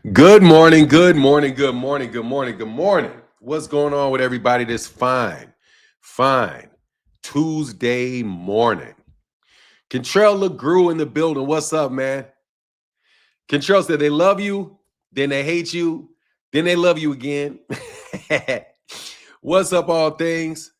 Good morning, good morning, good morning, good morning, good morning. What's going on with everybody this fine Tuesday morning? Contrell LeGrew in the building. What's up, man? Contrell said they love you, then they hate you, then they love you again. What's up, all things?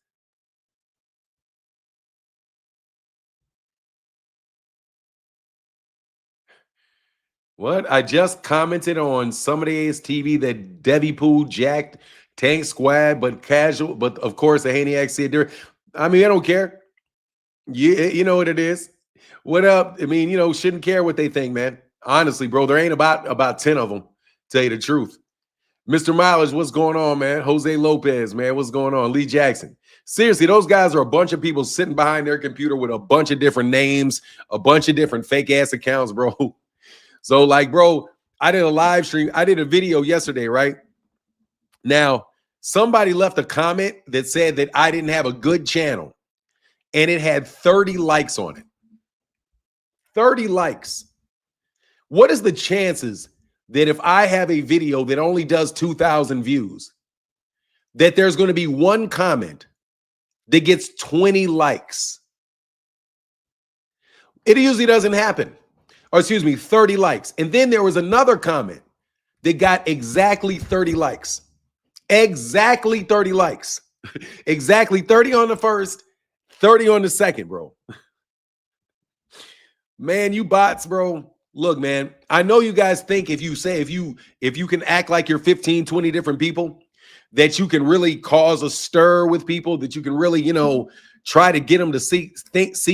What? I just commented on somebody's TV that Devy Pooh jacked Tank Squad, but casual, but of course the Haney said there. I mean, I don't care. You know what it is. What up? I mean, shouldn't care what they think, man. Honestly, bro, there ain't about 10 of them, tell you the truth. Mr. Mileage, what's going on, man? Jose Lopez, man, what's going on? Lee Jackson. Seriously, those guys are a bunch of people sitting behind their computer with a bunch of different names, a bunch of different fake ass accounts, bro. So, like, bro, I did a live stream. I did a video yesterday, right? Now, somebody left a comment that said that I didn't have a good channel, and it had 30 likes on it. 30 likes. What is the chances that if I have a video that only does 2,000 views, that there's going to be one comment that gets 20 likes? It usually doesn't happen. Or excuse me, 30 likes. And then there was another comment that got exactly 30 likes. Exactly 30 likes. Exactly 30 on the first, 30 on the second, bro. Man, you bots, bro. Look, man, I know you guys think if you can act like you're 15, 20 different people, that you can really cause a stir with people, that you can really, try to get them to see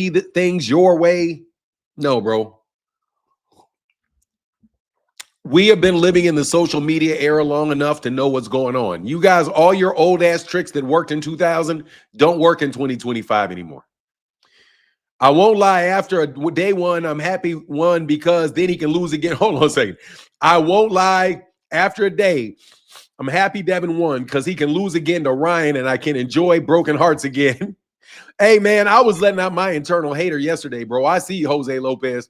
the things your way. No, bro. We have been living in the social media era long enough to know what's going on. You guys, all your old ass tricks that worked in 2000 don't work in 2025 anymore. I won't lie, after day one, I'm happy one because then he can lose again. Hold on a second. I won't lie, after a day, I'm happy Devin won because he can lose again to Ryan and I can enjoy broken hearts again. Hey, man, I was letting out my internal hater yesterday, bro. I see Jose Lopez.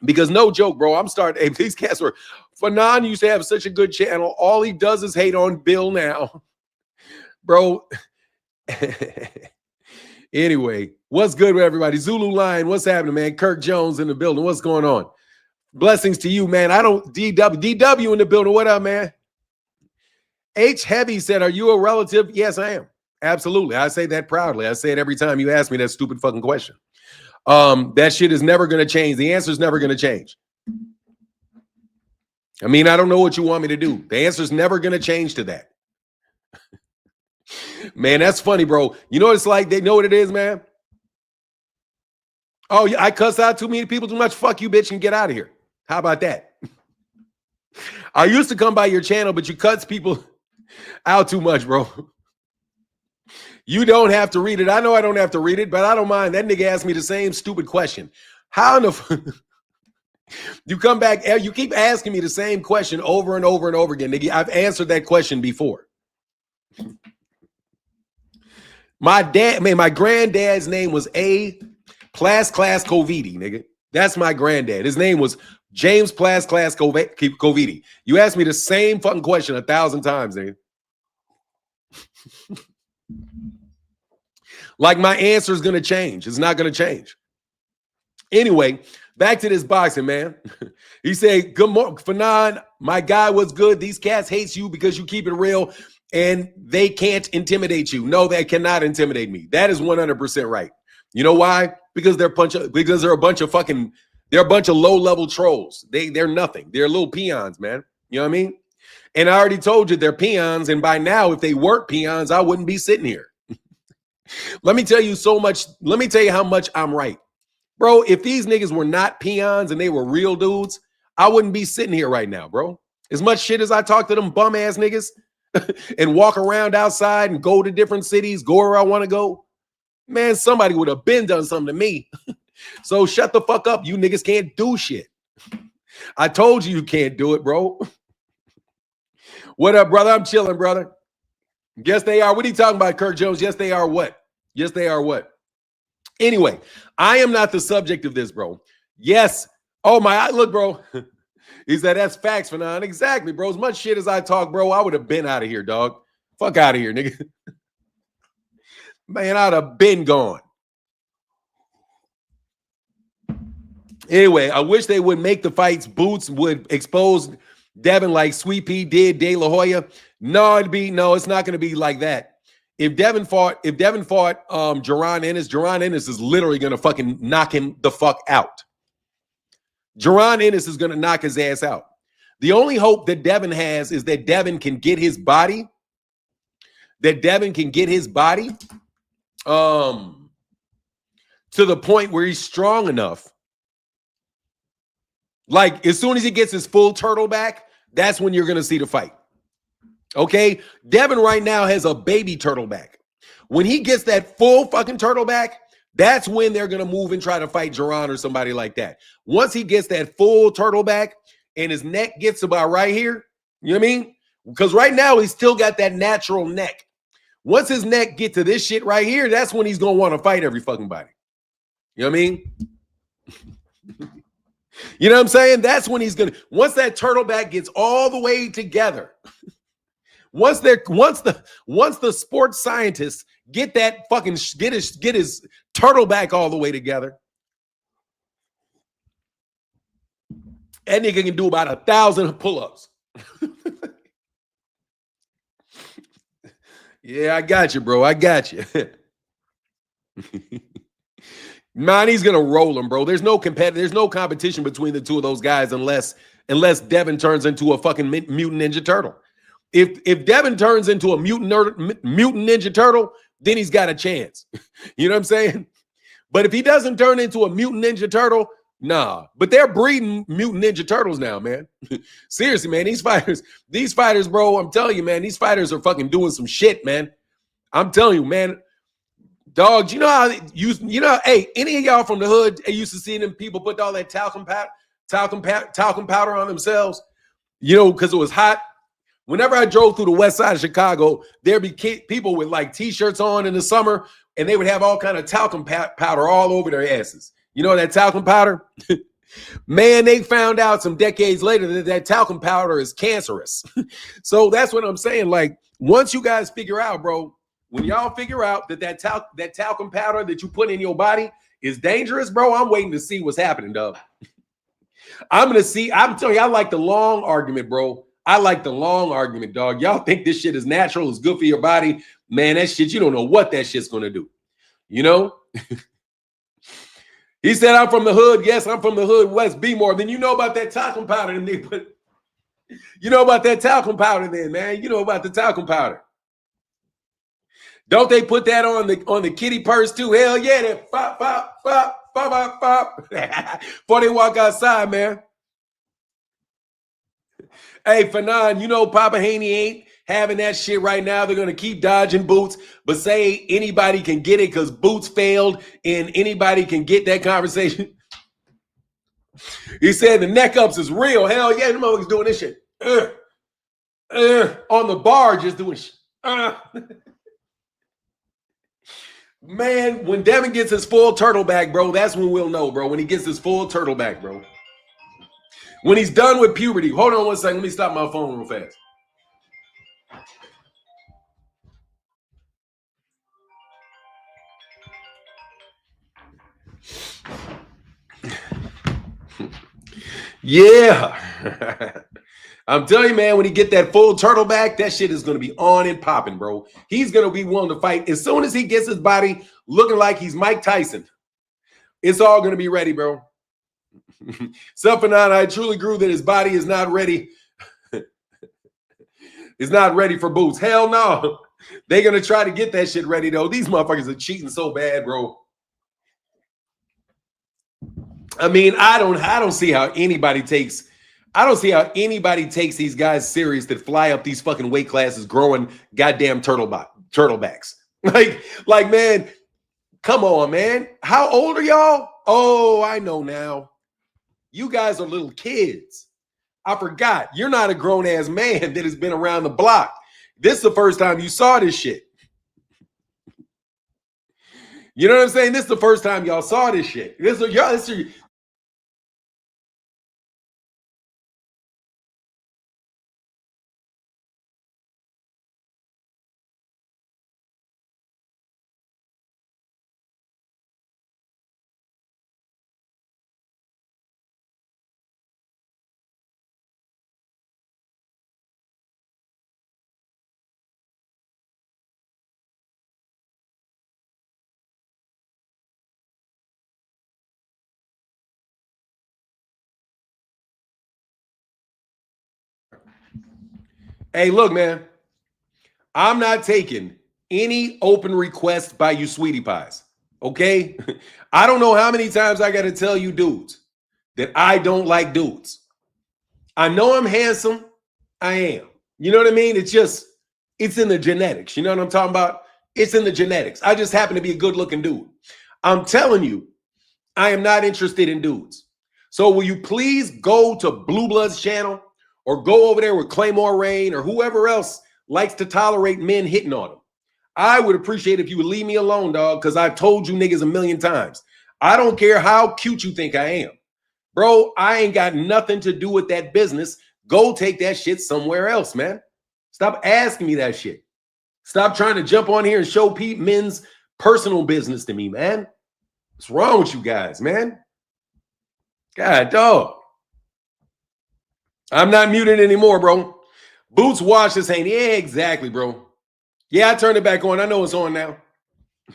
Because no joke, bro, I'm starting. Hey, these cats were. Fanon used to have such a good channel. All he does is hate on Bill now. Bro. Anyway, what's good with everybody? Zulu Lion, what's happening, man? Kirk Jones in the building. What's going on? Blessings to you, man. I don't DW in the building. What up, man? H Heavy said, "Are you a relative?" Yes, I am. Absolutely. I say that proudly. I say it every time you ask me that stupid fucking question. That shit is never going to change. The answer is never going to change. I mean, I don't know what you want me to do. The answer is never going to change to that. Man, that's funny, bro. You know what it's like? They know what it is, man. Oh, I cuss out too many people too much. Fuck you, bitch, and get out of here. How about that? I used to come by your channel, but you cuts people out too much, bro. You don't have to read it. I know I don't have to read it, but I don't mind. That nigga asked me the same stupid question. How in the you come back, you keep asking me the same question over and over and over again, nigga. I've answered that question before. My granddad's name was A. Class Covidi, nigga. That's my granddad. His name was James Class Covidi. You asked me the same fucking question 1,000 times, nigga. Like, my answer is going to change. It's not going to change. Anyway, back to this boxing, man. He said, good morning, Fanon. My guy was good. These cats hate you because you keep it real and they can't intimidate you. No, they cannot intimidate me. That is 100% right. You know why? Because they're a bunch of low-level trolls. They're nothing. They're little peons, man. You know what I mean? And I already told you they're peons. And by now, if they weren't peons, I wouldn't be sitting here. Let me tell you so much. Let me tell you how much I'm right. Bro, if these niggas were not peons and they were real dudes, I wouldn't be sitting here right now, bro. As much shit as I talk to them bum ass niggas and walk around outside and go to different cities, go where I want to go, man, somebody would have been done something to me. So shut the fuck up. You niggas can't do shit. I told you can't do it, bro. What up, brother? I'm chilling, brother. Yes, they are. What are you talking about, Kirk Jones? Yes, they are what? Yes, they are what? Anyway, I am not the subject of this, bro. Yes. Oh, my. Look, bro. He said, that's facts, Fanon. Exactly, bro. As much shit as I talk, bro, I would have been out of here, dog. Fuck out of here, nigga. Man, I'd have been gone. Anyway, I wish they would make the fights. Boots would expose Devin like Sweet Pea did De La Hoya. No, it's not going to be like that. If Devin fought Jaron Ennis is literally going to fucking knock him the fuck out. Jaron Ennis is going to knock his ass out. The only hope that Devin has is that Devin can get his body. To the point where he's strong enough. Like, as soon as he gets his full turtle back, that's when you're going to see the fight. Okay? Devin right now has a baby turtle back. When he gets that full fucking turtle back, that's when they're going to move and try to fight Jaron or somebody like that. Once he gets that full turtle back and his neck gets about right here, you know what I mean? Because right now he's still got that natural neck. Once his neck get to this shit right here, that's when he's going to want to fight every fucking body. You know what I mean? You know what I'm saying? That's when he's going to, once that turtle back gets all the way together, once the sports scientists get that fucking, get his turtle back all the way together, that nigga can do about 1,000 pull-ups. Yeah, I got you, bro. I got you. Man, he's gonna roll him, bro. There's no competition between the two of those guys unless Devin turns into a fucking mutant ninja turtle. If Devin turns into a mutant ninja turtle, then he's got a chance. You know what I'm saying? But if he doesn't turn into a mutant ninja turtle, nah. But they're breeding mutant ninja turtles now, man. Seriously, man. These fighters, bro. I'm telling you, man. These fighters are fucking doing some shit, man. I'm telling you, man. Dog, you know how hey, any of y'all from the hood used to see them people put all that talcum powder on themselves, you know, because it was hot. Whenever I drove through the west side of Chicago, there'd be people with like t-shirts on in the summer, and they would have all kind of talcum powder all over their asses. You know that talcum powder? Man, they found out some decades later that talcum powder is cancerous. So that's what I'm saying. Like, once you guys figure out, bro, when y'all figure out that talcum powder that you put in your body is dangerous, bro, I'm waiting to see what's happening, dog. I'm telling you, I like the long argument, bro. I like the long argument, dog. Y'all think this shit is natural, it's good for your body. Man, that shit, you don't know what that shit's going to do. You know? He said, I'm from the hood. Yes, I'm from the hood, West Bmore. Then you know about that talcum powder. You know about that talcum powder then, man. You know about the talcum powder. Don't they put that on the kitty purse too? Hell yeah, that pop, pop, pop, pop, pop, pop. Before they walk outside, man. Hey, Fanon, you know Papa Haney ain't having that shit right now. They're going to keep dodging Boots, but say anybody can get it because Boots failed and anybody can get that conversation. He said the neck ups is real. Hell yeah, them motherfuckers doing this shit. On the bar, just doing shit. Man, when Devin gets his full turtle back, bro, that's when we'll know, bro. When he gets his full turtle back, bro. When he's done with puberty. Hold on one second. Let me stop my phone real fast. Yeah. I'm telling you, man, when he get that full turtle back, that shit is going to be on and popping, bro. He's going to be willing to fight. As soon as he gets his body looking like he's Mike Tyson, it's all going to be ready, bro. Self-Anon, I truly agree that his body is not ready. It's not ready for Boots. Hell no. They're going to try to get that shit ready, though. These motherfuckers are cheating so bad, bro. I mean, I don't see how anybody takes these guys serious that fly up these fucking weight classes growing goddamn turtlebacks. Like, man, come on, man. How old are y'all? Oh, I know now. You guys are little kids. I forgot. You're not a grown-ass man that has been around the block. This is the first time you saw this shit. You know what I'm saying? This is the first time y'all saw this shit. Hey, look, man. I'm not taking any open requests by you sweetie pies. Okay? I don't know how many times I got to tell you dudes that I don't like dudes. I know I'm handsome. I am. You know what I mean? It's in the genetics. You know what I'm talking about? It's in the genetics. I just happen to be a good looking dude. I'm telling you, I am not interested in dudes. So will you please go to Blue Bloods channel or go over there with Claymore Rain or whoever else likes to tolerate men hitting on them? I would appreciate if you would leave me alone, dog, because I've told you niggas a million times. I don't care how cute you think I am. Bro, I ain't got nothing to do with that business. Go take that shit somewhere else, man. Stop asking me that shit. Stop trying to jump on here and show men's personal business to me, man. What's wrong with you guys, man? God, dog. I'm not muted anymore, bro. Boots wash his hand. Yeah, exactly, bro. Yeah, I turned it back on. I know it's on now.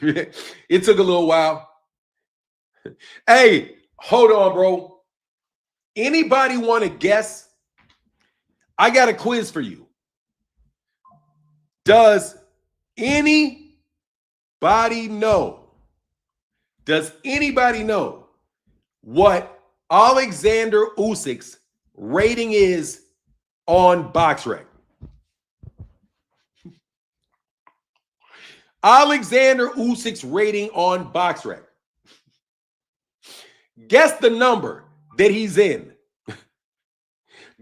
It took a little while. Hey, hold on, bro. Anybody want to guess? I got a quiz for you. Does anybody know? Does anybody know what Alexander Usyk's rating is on BoxRec? Alexander Usyk's rating on BoxRec. Guess the number that he's in.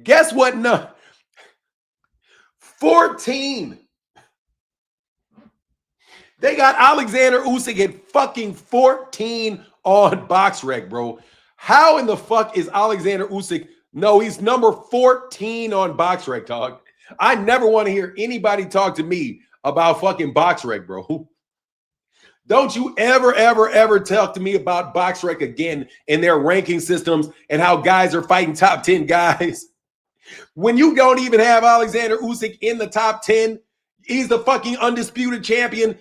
Guess what number? 14. They got Alexander Usyk at fucking 14 on BoxRec, bro. How in the fuck is Alexander Usyk? No, he's number 14 on BoxRec, dog. I never want to hear anybody talk to me about fucking BoxRec, bro. Don't you ever talk to me about BoxRec again and their ranking systems and how guys are fighting top 10 guys. When you don't even have Alexander Usyk in the top 10, he's the fucking undisputed champion.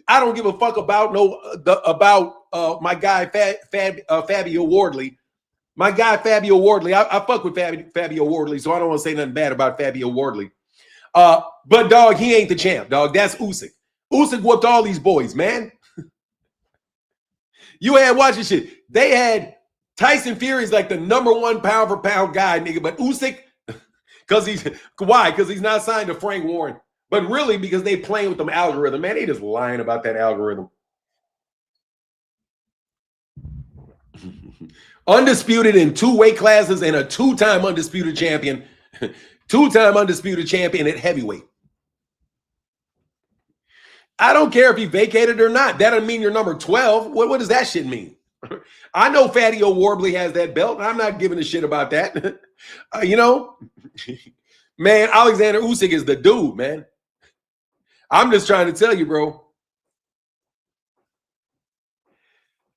I don't give a fuck about my guy Fabio Wardley. My guy Fabio Wardley. I fuck with Fabio Wardley, so I don't want to say nothing bad about Fabio Wardley. But dog, he ain't the champ, dog. That's Usyk. Usyk whooped all these boys, man. You had watching shit. They had Tyson Fury's like the number one pound for pound guy, nigga. But Usyk, because he's not signed to Frank Warren. But really, because they playing with them algorithm, man, they just lying about that algorithm. Undisputed in 2 weight classes and a 2-time undisputed champion. 2-time undisputed champion at heavyweight. I don't care if he vacated or not. That doesn't mean you're number 12. What does that shit mean? I know Fabio Wardley has that belt. I'm not giving a shit about that. You know? Man, Alexander Usyk is the dude, man. I'm just trying to tell you, bro.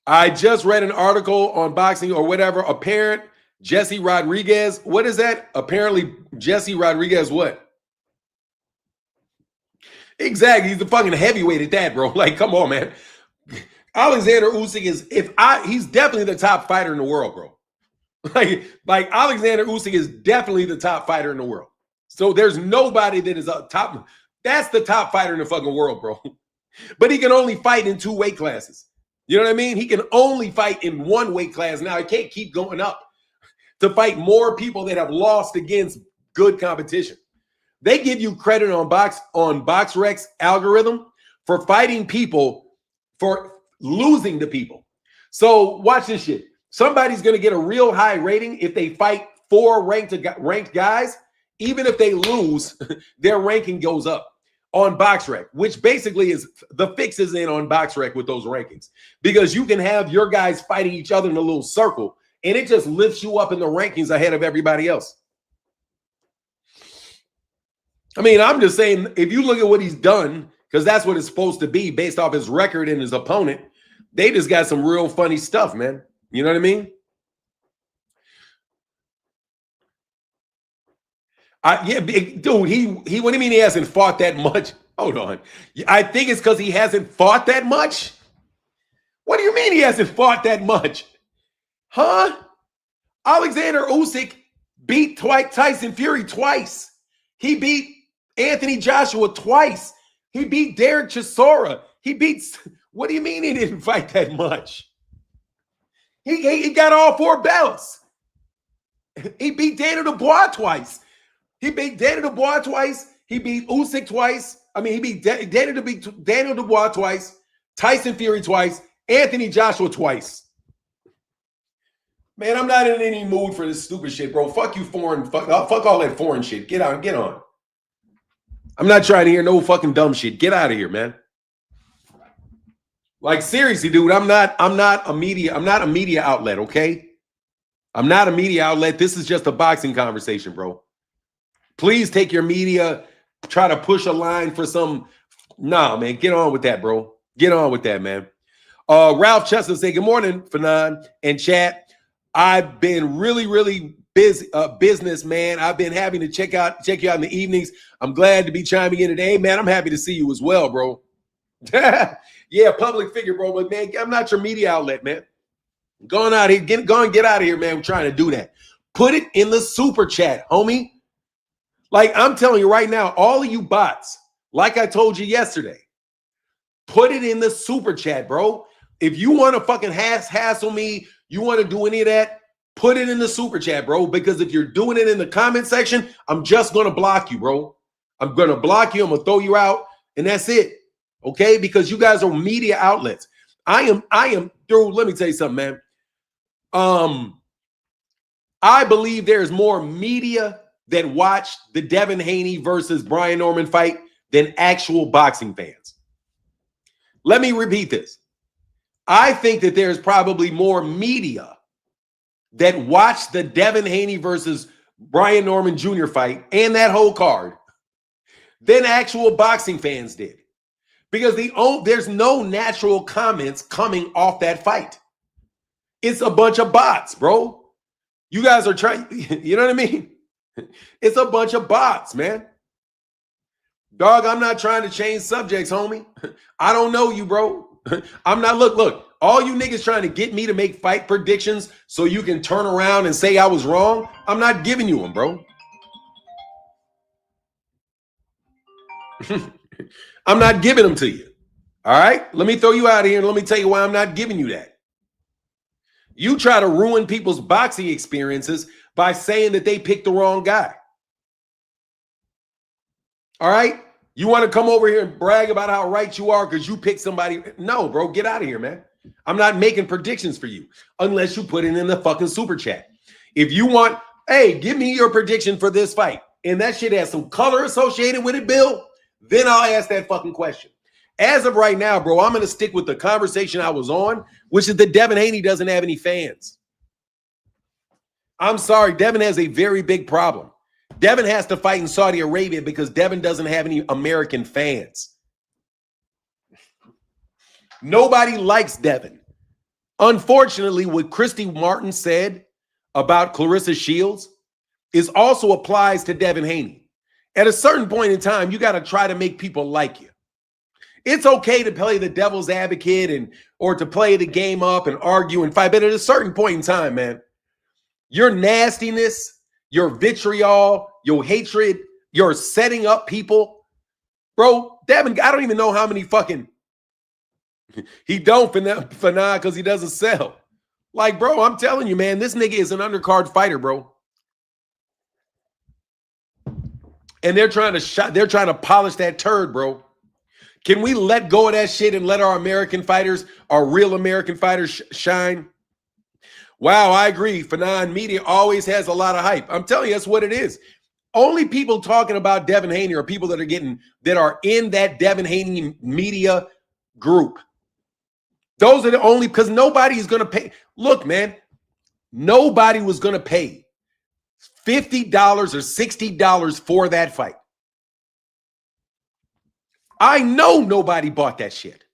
I just read an article on boxing or whatever. Apparent Jesse Rodriguez. What is that? Apparently Jesse Rodriguez what? Exactly. He's the fucking heavyweight at that, bro. Like, come on, man. Alexander Usyk he's definitely the top fighter in the world, bro. Like Alexander Usyk is definitely the top fighter in the world. So there's nobody that is a top. That's the top fighter in the fucking world, bro. But he can only fight in 2 weight classes. You know what I mean? He can only fight in 1 weight class. Now, he can't keep going up to fight more people that have lost against good competition. They give you credit on BoxRec's algorithm for fighting people, for losing to people. So watch this shit. Somebody's going to get a real high rating if they fight 4 ranked guys. Even if they lose, their ranking goes up on BoxRec, which basically is the fix is in on BoxRec with those rankings, because you can have your guys fighting each other in a little circle and it just lifts you up in the rankings ahead of everybody else. I mean, I'm just saying, if you look at what he's done, because that's what it's supposed to be based off his record and his opponent, they just got some real funny stuff, man. You know what I mean? Yeah, dude, he what do you mean he hasn't fought that much? Hold on. I think it's because he hasn't fought that much. What do you mean he hasn't fought that much? Huh? Alexander Usyk beat Tyson Fury twice. He beat Anthony Joshua twice. He beat Derek Chisora. He beats, what do you mean he didn't fight that much? He got all 4 belts. He beat Daniel Dubois twice. He beat Daniel Dubois twice. He beat Usyk twice. I mean, he beat Daniel Dubois twice, Tyson Fury twice, Anthony Joshua twice. Man, I'm not in any mood for this stupid shit, bro. Fuck you, foreign. Fuck all that foreign shit. Get on. I'm not trying to hear no fucking dumb shit. Get out of here, man. Like, seriously, dude, I'm not a media outlet, okay? I'm not a media outlet. This is just a boxing conversation, bro. Please take your media, try to push a line for some. Nah, man, get on with that, bro. Get on with that, man. Ralph Chestnut say, good morning, Fanon and chat. I've been really busy, business, man. I've been having to check you out in the evenings. I'm glad to be chiming in today, man. I'm happy to see you as well, bro. Yeah, public figure, bro. But man, I'm not your media outlet, man. Going out here, get out of here, man. We're trying to do that. Put it in the super chat, homie. Like, I'm telling you right now, all of you bots, like I told you yesterday, put it in the super chat, bro. If you want to fucking hassle me, you want to do any of that, put it in the super chat, bro. Because if you're doing it in the comment section, I'm just going to block you, bro. I'm going to block you. I'm going to throw you out. And that's it. Okay? Because you guys are media outlets. I am, dude, let me tell you something, man. I believe there's more media that watched the Devin Haney versus Brian Norman fight than actual boxing fans. Let me repeat this. I think that there's probably more media that watched the Devin Haney versus Brian Norman Jr. fight and that whole card than actual boxing fans did. Because there's no natural comments coming off that fight. It's a bunch of bots, bro. You guys are trying, you know what I mean? It's a bunch of bots, man. Dog, I'm not trying to change subjects, homie. I don't know you, bro. I'm not, look, all you niggas trying to get me to make fight predictions so you can turn around and say I was wrong, I'm not giving you them, bro. I'm not giving them to you. All right? Let me throw you out of here and let me tell you why I'm not giving you that. You try to ruin people's boxing experiences by saying that they picked the wrong guy. All right? You want to come over here and brag about how right you are because you picked somebody. No, bro, get out of here, man. I'm not making predictions for you unless you put it in the fucking super chat. If you want, hey, give me your prediction for this fight, and that shit has some color associated with it, Bill, then I'll ask that fucking question. As of right now, bro, I'm going to stick with the conversation I was on, which is that Devin Haney doesn't have any fans. I'm sorry, Devin has a very big problem. Devin has to fight in Saudi Arabia because Devin doesn't have any American fans. Nobody likes Devin. Unfortunately, what Christy Martin said about Clarissa Shields also applies to Devin Haney. At a certain point in time, you got to try to make people like you. It's okay to play the devil's advocate or to play the game up and argue and fight, but at a certain point in time, man, your nastiness, your vitriol, your hatred, your setting up people, bro. Devin, I don't even know how many fucking he don't for now because he doesn't sell. Like, bro, I'm telling you, man, this nigga is an undercard fighter, bro. And they're trying to polish that turd, bro. Can we let go of that shit and let our American fighters, our real American fighters shine? Wow, I agree. Fanon media always has a lot of hype. I'm telling you, that's what it is. Only people talking about Devin Haney are people that are in that Devin Haney media group. Those are the only, because nobody is going to pay. Look, man, nobody was going to pay $50 or $60 for that fight. I know nobody bought that shit.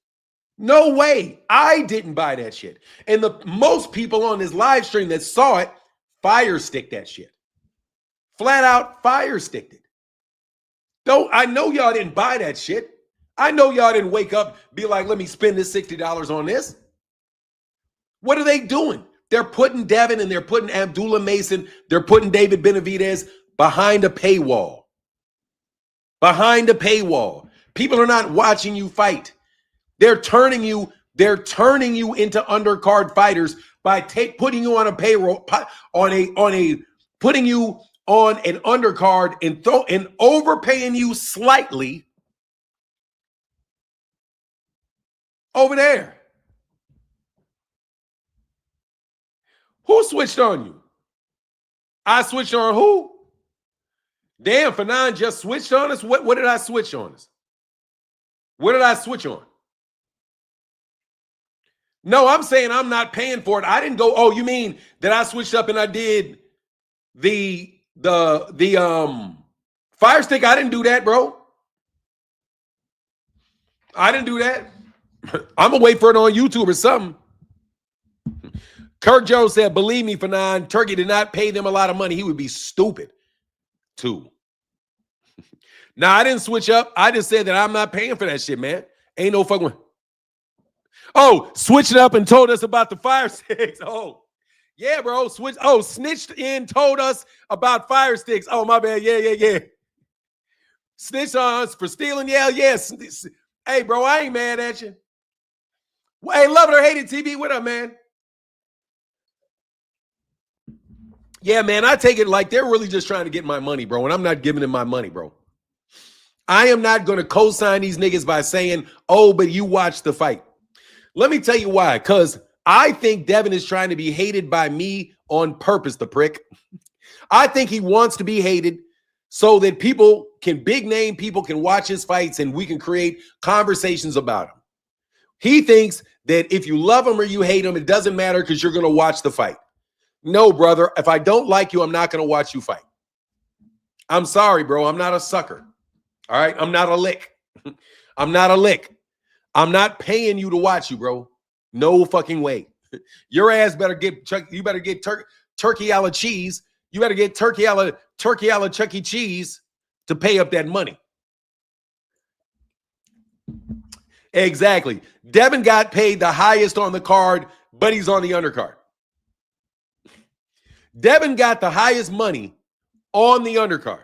No way. I didn't buy that shit. And the most people on this live stream that saw it, fire stick that shit. Flat out fire sticked it. I know y'all didn't buy that shit. I know y'all didn't wake up, be like, let me spend this $60 on this. What are they doing? They're putting Devin and they're putting Abdullah Mason, they're putting David Benavidez behind a paywall. behind a paywall. People are not watching you fight. They're turning you into undercard fighters by putting you on a payroll, putting you on an undercard and overpaying you slightly over there. Who switched on you? I switched on who? Damn, Fanon just switched on us. What did I switch on us? What did I switch on? No, I'm saying I'm not paying for it. I didn't go, oh, you mean that I switched up and I did the Fire Stick? I didn't do that, bro. I didn't do that. I'm gonna wait for it on YouTube or something. Kirk Jones said, believe me, Fanon, Turkey did not pay them a lot of money. He would be stupid too. Now, I didn't switch up. I just said that I'm not paying for that shit, man. Ain't no fucking. Oh, switched up and told us about the Fire Sticks. Oh, yeah, bro. Snitched in, told us about Fire Sticks. Oh, my bad. Yeah. Snitched on us for stealing. Yeah. Hey, bro, I ain't mad at you. Hey, love it or hate it, TV. What up, man? Yeah, man, I take it like they're really just trying to get my money, bro, and I'm not giving them my money, bro. I am not going to co-sign these niggas by saying, oh, but you watch the fight. Let me tell you why. Because I think Devin is trying to be hated by me on purpose, the prick. I think he wants to be hated so that big name people can watch his fights and we can create conversations about him. He thinks that if you love him or you hate him, it doesn't matter because you're going to watch the fight. No, brother. If I don't like you, I'm not going to watch you fight. I'm sorry, bro. I'm not a sucker. All right? I'm not a lick. I'm not a lick. I'm not paying you to watch you, bro. No fucking way. Your ass better get turkey a la cheese. You better get turkey a la Chuck E. Cheese to pay up that money. Exactly. Devin got paid the highest on the card, but he's on the undercard. Devin got the highest money on the undercard.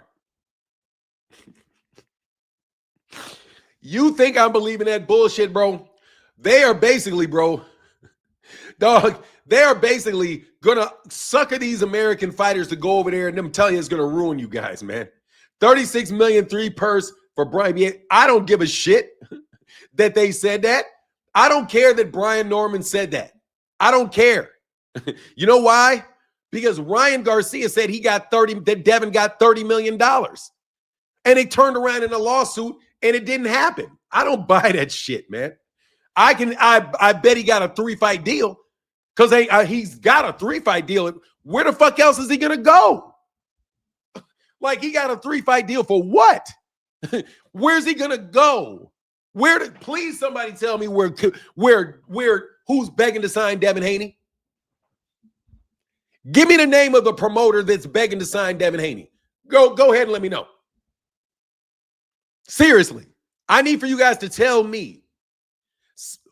You think I'm believing that bullshit, bro? They are basically, bro, dog, they are basically going to sucker these American fighters to go over there and them tell you it's going to ruin you guys, man. 36 million, 3 purse for Brian. I don't give a shit that they said that. I don't care that Brian Norman said that. I don't care. You know why? Because Ryan Garcia said that Devin got $30 million. And they turned around in a lawsuit and it didn't happen. I don't buy that shit, man. I bet he got a 3-fight deal because he's got a 3-fight deal. Where the fuck else is he going to go? Like he got a 3-fight deal for what? Where's he going to go? Please somebody tell me who's begging to sign Devin Haney? Give me the name of the promoter that's begging to sign Devin Haney. Go ahead and let me know. Seriously, I need for you guys to tell me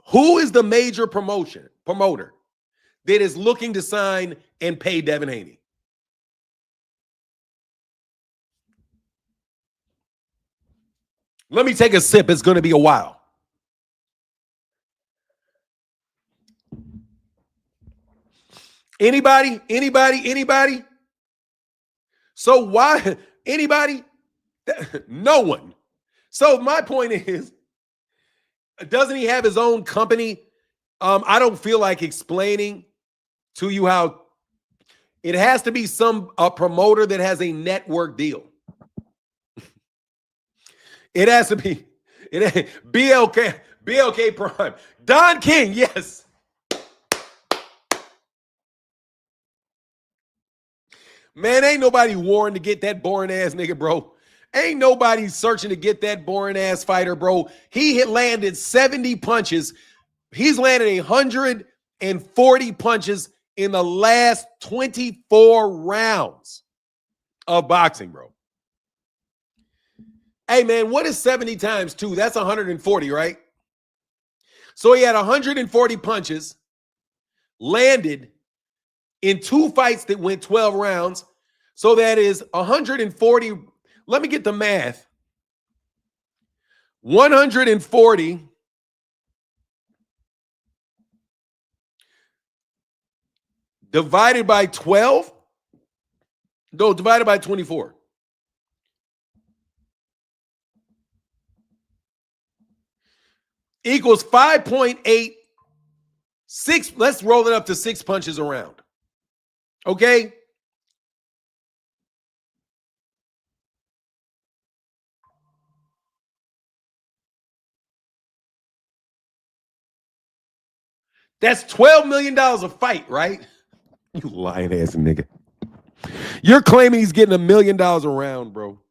who is the major promoter that is looking to sign and pay Devin Haney. Let me take a sip. It's going to be a while. Anybody? So why? Anybody? No one. So my point is, doesn't he have his own company? I don't feel like explaining to you how it has to be a promoter that has a network deal. It has to be BLK Prime. Don King, yes. Man, ain't nobody warring to get that boring ass nigga, bro. Ain't nobody searching to get that boring ass fighter, bro. He landed 70 punches. He's landed 140 punches in the last 24 rounds of boxing, bro. Hey, man, what is 70 times 2? That's 140, right? So he had 140 punches, landed in 2 fights that went 12 rounds. So that is 140. Let me get the math. 140 divided by 12. No, divided by 24. Equals 5.86. Let's roll it up to 6 punches around. Okay? That's $12 million a fight, right? You lying ass nigga. You're claiming he's getting $1 million a round, bro.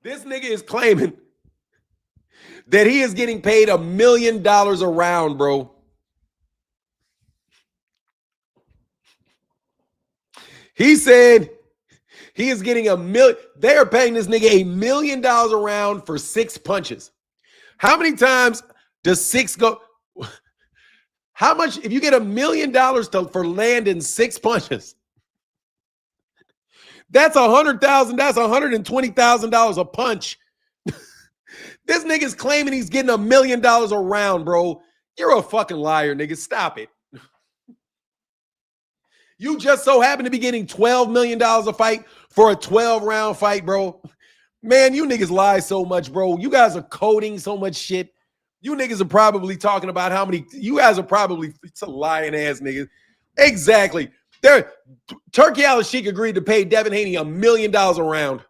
This nigga is claiming that he is getting paid $1 million a round, bro. He said he is getting $1 million. They are paying this nigga $1 million a round for 6 punches. How many times does 6 go? How much, if you get $1 million for landing 6 punches, that's $100,000. That's $120,000 a punch. This nigga's claiming he's getting $1 million a round, bro. You're a fucking liar, nigga. Stop it. You just so happen to be getting $12 million a fight for a 12-round fight, bro. Man, you niggas lie so much, bro. You guys are coding so much shit. You niggas are probably talking about how many. You guys are probably some lying ass niggas. Exactly. Turkey Al-Sheikh agreed to pay Devin Haney $1 million a round.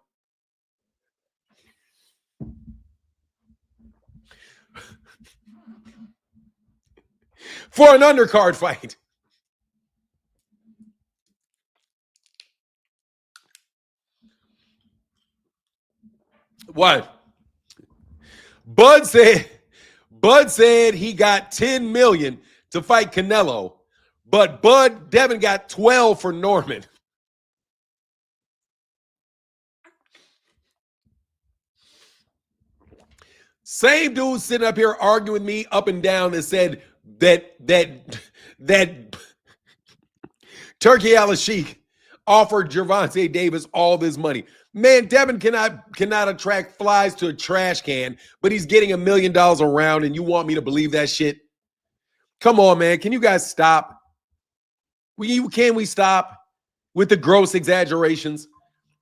For an undercard fight. What? Bud said he got $10 million to fight Canelo, but Devin got 12 for Norman. Same dude sitting up here arguing with me up and down that said that Turkey Al-Sheikh offered Gervonta Davis all this money. Man, Devin cannot attract flies to a trash can, but he's getting $1 million a round, and you want me to believe that shit? Come on, man. Can you guys stop? Can we stop with the gross exaggerations?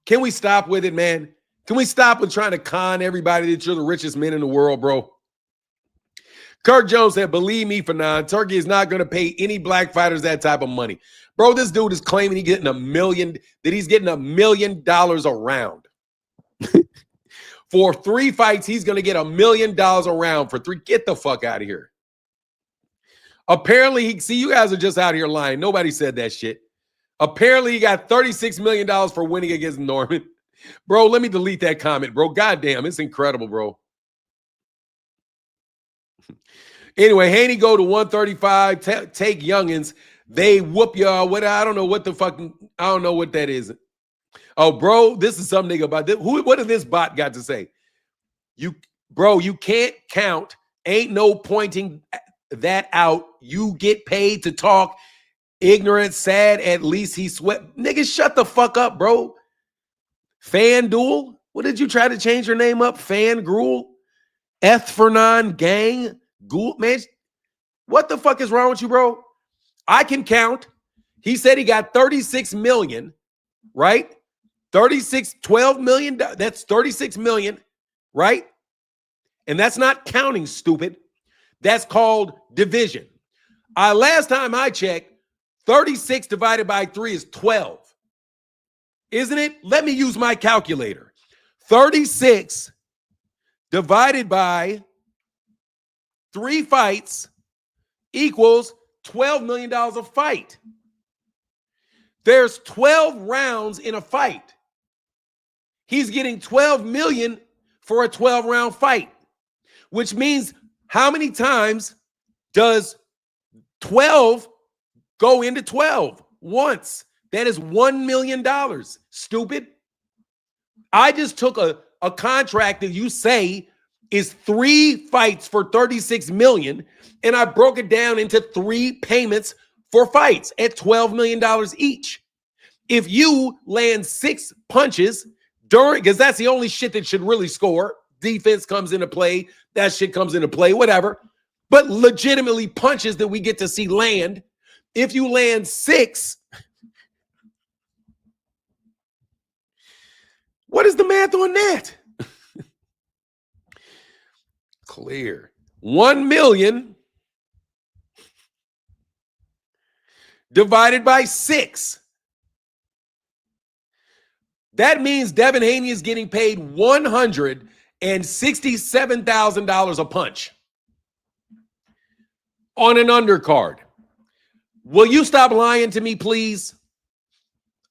Can we stop with it, man? Can we stop with trying to con everybody that you're the richest man in the world, bro? Kirk Jones said, believe me, Fanon, Turkey is not going to pay any black fighters that type of money. Bro, this dude is claiming he's getting $1 million a round. For 3 fights, he's going to get $1 million a round for 3. Get the fuck out of here. Apparently, you guys are just out here lying. Nobody said that shit. Apparently, he got $36 million for winning against Norman. Bro, let me delete that comment, bro. Goddamn, it's incredible, bro. Anyway, Haney go to 135, take youngins. They whoop y'all. What I don't know what the fucking, I don't know what that is. Oh, bro, this is some nigga about this. What did this bot got to say? You can't count. Ain't no pointing that out. You get paid to talk. Ignorant, sad, at least he sweat. Nigga, shut the fuck up, bro. FanDuel? What did you try to change your name up? FanGruel? Ethfernon Gang? Ghoul? Man, what the fuck is wrong with you, bro? I can count. He said he got 36 million, right? 12 million. That's 36 million, right? And that's not counting, stupid. That's called division. Last time I checked, 36 divided by 3 is 12. Isn't it? Let me use my calculator. 36 divided by 3 fights equals $12 million a fight. There's 12 rounds in a fight. He's getting 12 million for a 12-round fight, which means how many times does 12 go into 12? Once. That is $1 million, stupid. I just took a contract that you say is 3 fights for 36 million, and I broke it down into 3 payments for fights at $12 million each. If you land 6 punches, because that's the only shit that should really score. Defense comes into play. That shit comes into play, whatever. But legitimately punches that we get to see land. If you land 6, what is the math on that? Clear. 1 million divided by 6. That means Devin Haney is getting paid $167,000 a punch on an undercard. Will you stop lying to me, please?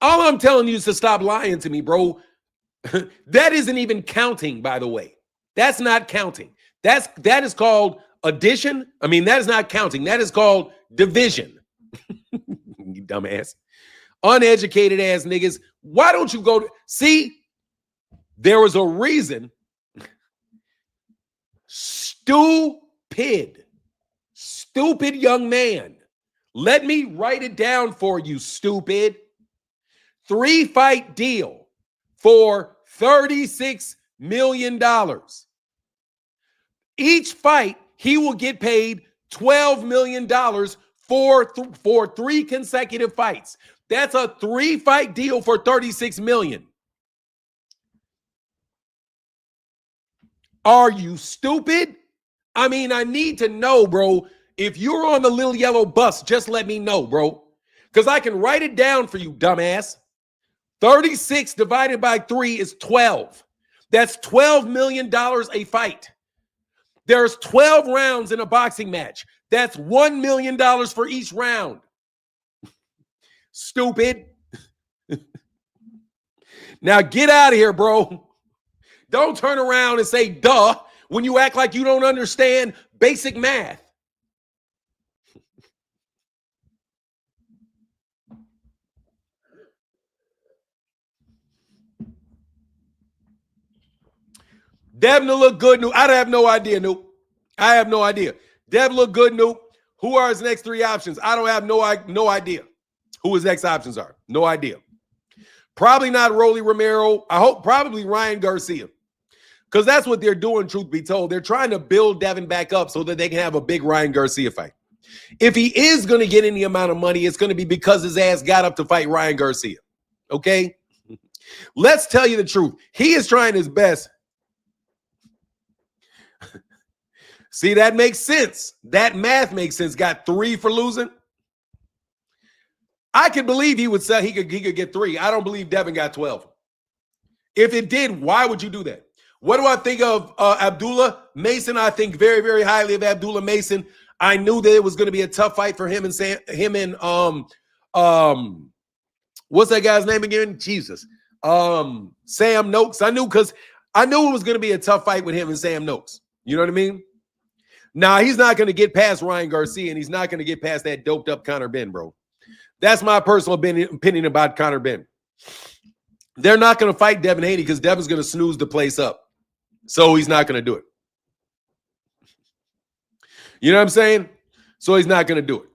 All I'm telling you is to stop lying to me, bro. That isn't even counting, by the way. That's not counting. That is called addition. I mean, that is not counting. That is called division. You dumbass. Uneducated ass niggas. Why don't you go see? There was a reason. Stupid young man. Let me write it down for you, stupid. 3-fight deal for $36 million. Each fight, he will get paid $12 million for 3 consecutive fights. That's a 3-fight deal for $36 million. Are you stupid? I mean, I need to know, bro. If you're on the little yellow bus, just let me know, bro. Because I can write it down for you, dumbass. 36 divided by 3 is 12. That's $12 million a fight. There's 12 rounds in a boxing match. That's $1 million for each round. Stupid. Now get out of here, bro. Don't turn around and say duh when you act like you don't understand basic math. Devin look good, Noop. I have no idea, Noop. I have no idea. Devin look good, Noop. Who are his next 3 options? I don't have no idea who his next options are. No idea. Probably not Rolly Romero. I hope probably Ryan Garcia. Because that's what they're doing, truth be told. They're trying to build Devin back up so that they can have a big Ryan Garcia fight. If he is going to get any amount of money, it's going to be because his ass got up to fight Ryan Garcia. Okay? Let's tell you the truth. He is trying his best. See, that makes sense. That math makes sense. Got 3 for losing. I could believe he would say he could get 3. I don't believe Devin got 12. If it did, why would you do that? What do I think of Abdullah Mason? I think very, very highly of Abdullah Mason. I knew that it was going to be a tough fight for him and what's that guy's name again? Jesus. Sam Noakes. I knew it was going to be a tough fight with him and Sam Noakes. You know what I mean? Now, he's not going to get past Ryan Garcia, and he's not going to get past that doped up Conor Benn, bro. That's my personal opinion about Conor Benn. They're not going to fight Devin Haney because Devin's going to snooze the place up. So he's not going to do it. You know what I'm saying? So he's not going to do it.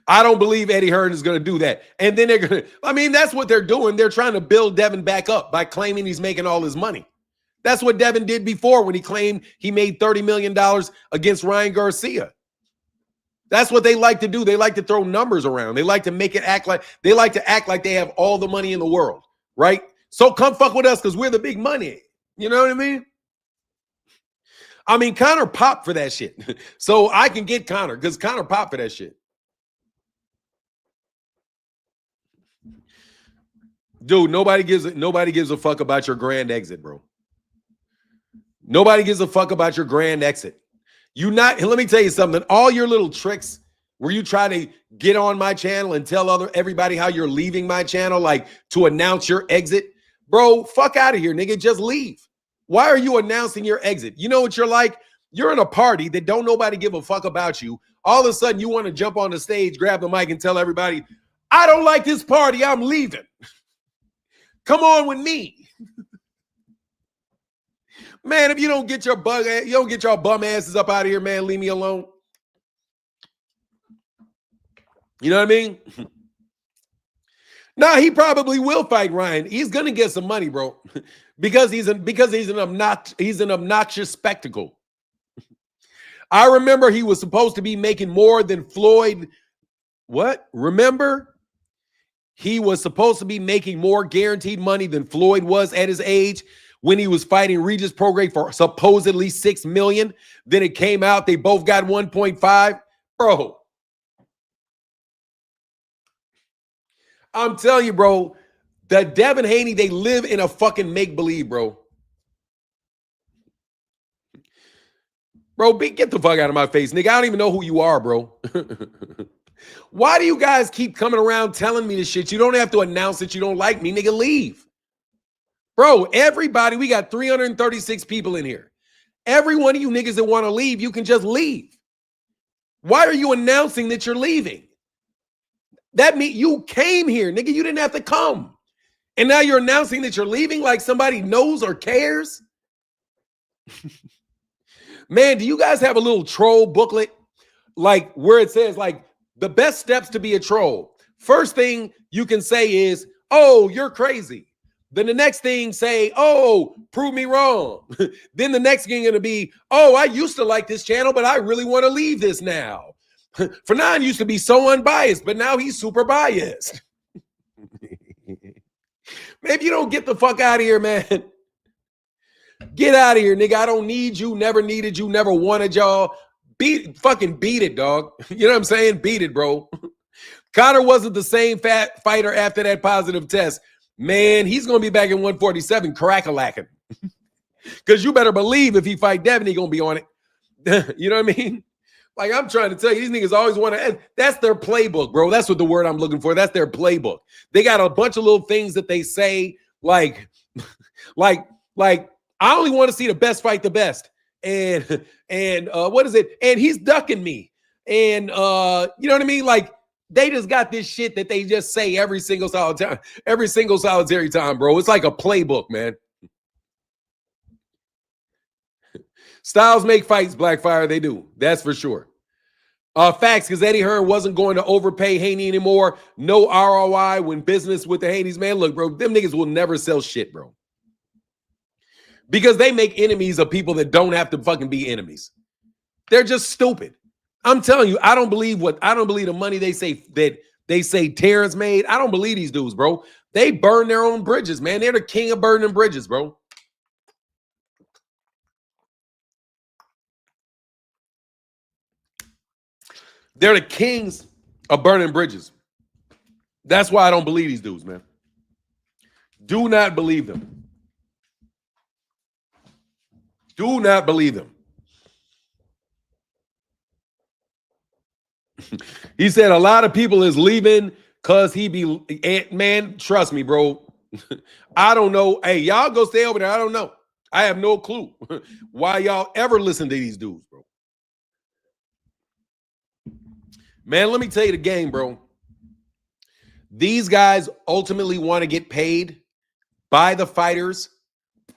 I don't believe Eddie Hearn is going to do that. And then they're going to, I mean, that's what they're doing. They're trying to build Devin back up by claiming he's making all his money. That's what Devin did before when he claimed he made $30 million against Ryan Garcia. That's what they like to do. They like to throw numbers around. They like to make it act like they have all the money in the world, right? So come fuck with us because we're the big money. You know what I mean? I mean, Conor popped for that shit. So I can get Conor because Conor popped for that shit. Dude, nobody gives a fuck about your grand exit, bro. Nobody gives a fuck about your grand exit. Let me tell you something. All your little tricks where you try to get on my channel and tell everybody how you're leaving my channel, like to announce your exit, bro, fuck out of here, nigga. Just leave. Why are you announcing your exit? You know what you're like? You're in a party that don't nobody give a fuck about you. All of a sudden, you want to jump on the stage, grab the mic, and tell everybody, I don't like this party. I'm leaving. Come on with me. Man, if you don't get your bum asses up out of here, man, leave me alone. You know what I mean? Nah, he probably will fight Ryan. He's gonna get some money, bro, because he's an obnoxious spectacle. I remember he was supposed to be making more than Floyd. What? Remember? He was supposed to be making more guaranteed money than Floyd was at his age when he was fighting Regis Prograis for supposedly $6 million. Then it came out they both got 1.5. Bro, I'm telling you, bro, the Devin Haney, they live in a fucking make-believe, bro. Bro, get the fuck out of my face, nigga. I don't even know who you are, bro. Why do you guys keep coming around telling me this shit? You don't have to announce that you don't like me, nigga. Leave. Bro, everybody, we got 336 people in here. Every one of you niggas that want to leave, you can just leave. Why are you announcing that you're leaving? That means you came here, nigga. You didn't have to come. And now you're announcing that you're leaving like somebody knows or cares? Man, do you guys have a little troll booklet? Like where it says like the best steps to be a troll. First thing you can say is, oh, you're crazy. Then the next thing say, oh, prove me wrong. Then the next thing going to be, oh, I used to like this channel, but I really want to leave this now. Fernand used to be so unbiased, but now he's super biased. Maybe you don't get the fuck out of here, man. Get out of here, nigga. I don't need you, never needed you, never wanted y'all. Fucking beat it, dog. You know what I'm saying? Beat it, bro. Conor wasn't the same fat fighter after that positive test. Man, he's going to be back in 147 crack-a-lacking. Because you better believe if he fight Devin, he going to be on it. You know what I mean? Like, I'm trying to tell you, these niggas always want to, that's their playbook, bro. That's what the word I'm looking for. That's their playbook. They got a bunch of little things that they say, like, I only want to see the best fight the best. And what is it? And he's ducking me. And, you know what I mean? Like, they just got this shit that they just say every single solitary time, bro. It's like a playbook, man. Styles make fights, Blackfire. They do. That's for sure. Facts, because Eddie Hearn wasn't going to overpay Haney anymore. No ROI when business with the Haneys, man. Look, bro, them niggas will never sell shit, bro. Because they make enemies of people that don't have to fucking be enemies. They're just stupid. I'm telling you, I don't believe the money they say Terrence made. I don't believe these dudes, bro. They burn their own bridges, man. They're the king of burning bridges, bro. They're the kings of burning bridges. That's why I don't believe these dudes, man. Do not believe them. Do not believe them. He said a lot of people is leaving because he be, man, trust me, bro. I don't know. Hey, y'all go stay over there. I don't know. I have no clue why y'all ever listen to these dudes, bro. Man, let me tell you the game, bro. These guys ultimately want to get paid by the fighters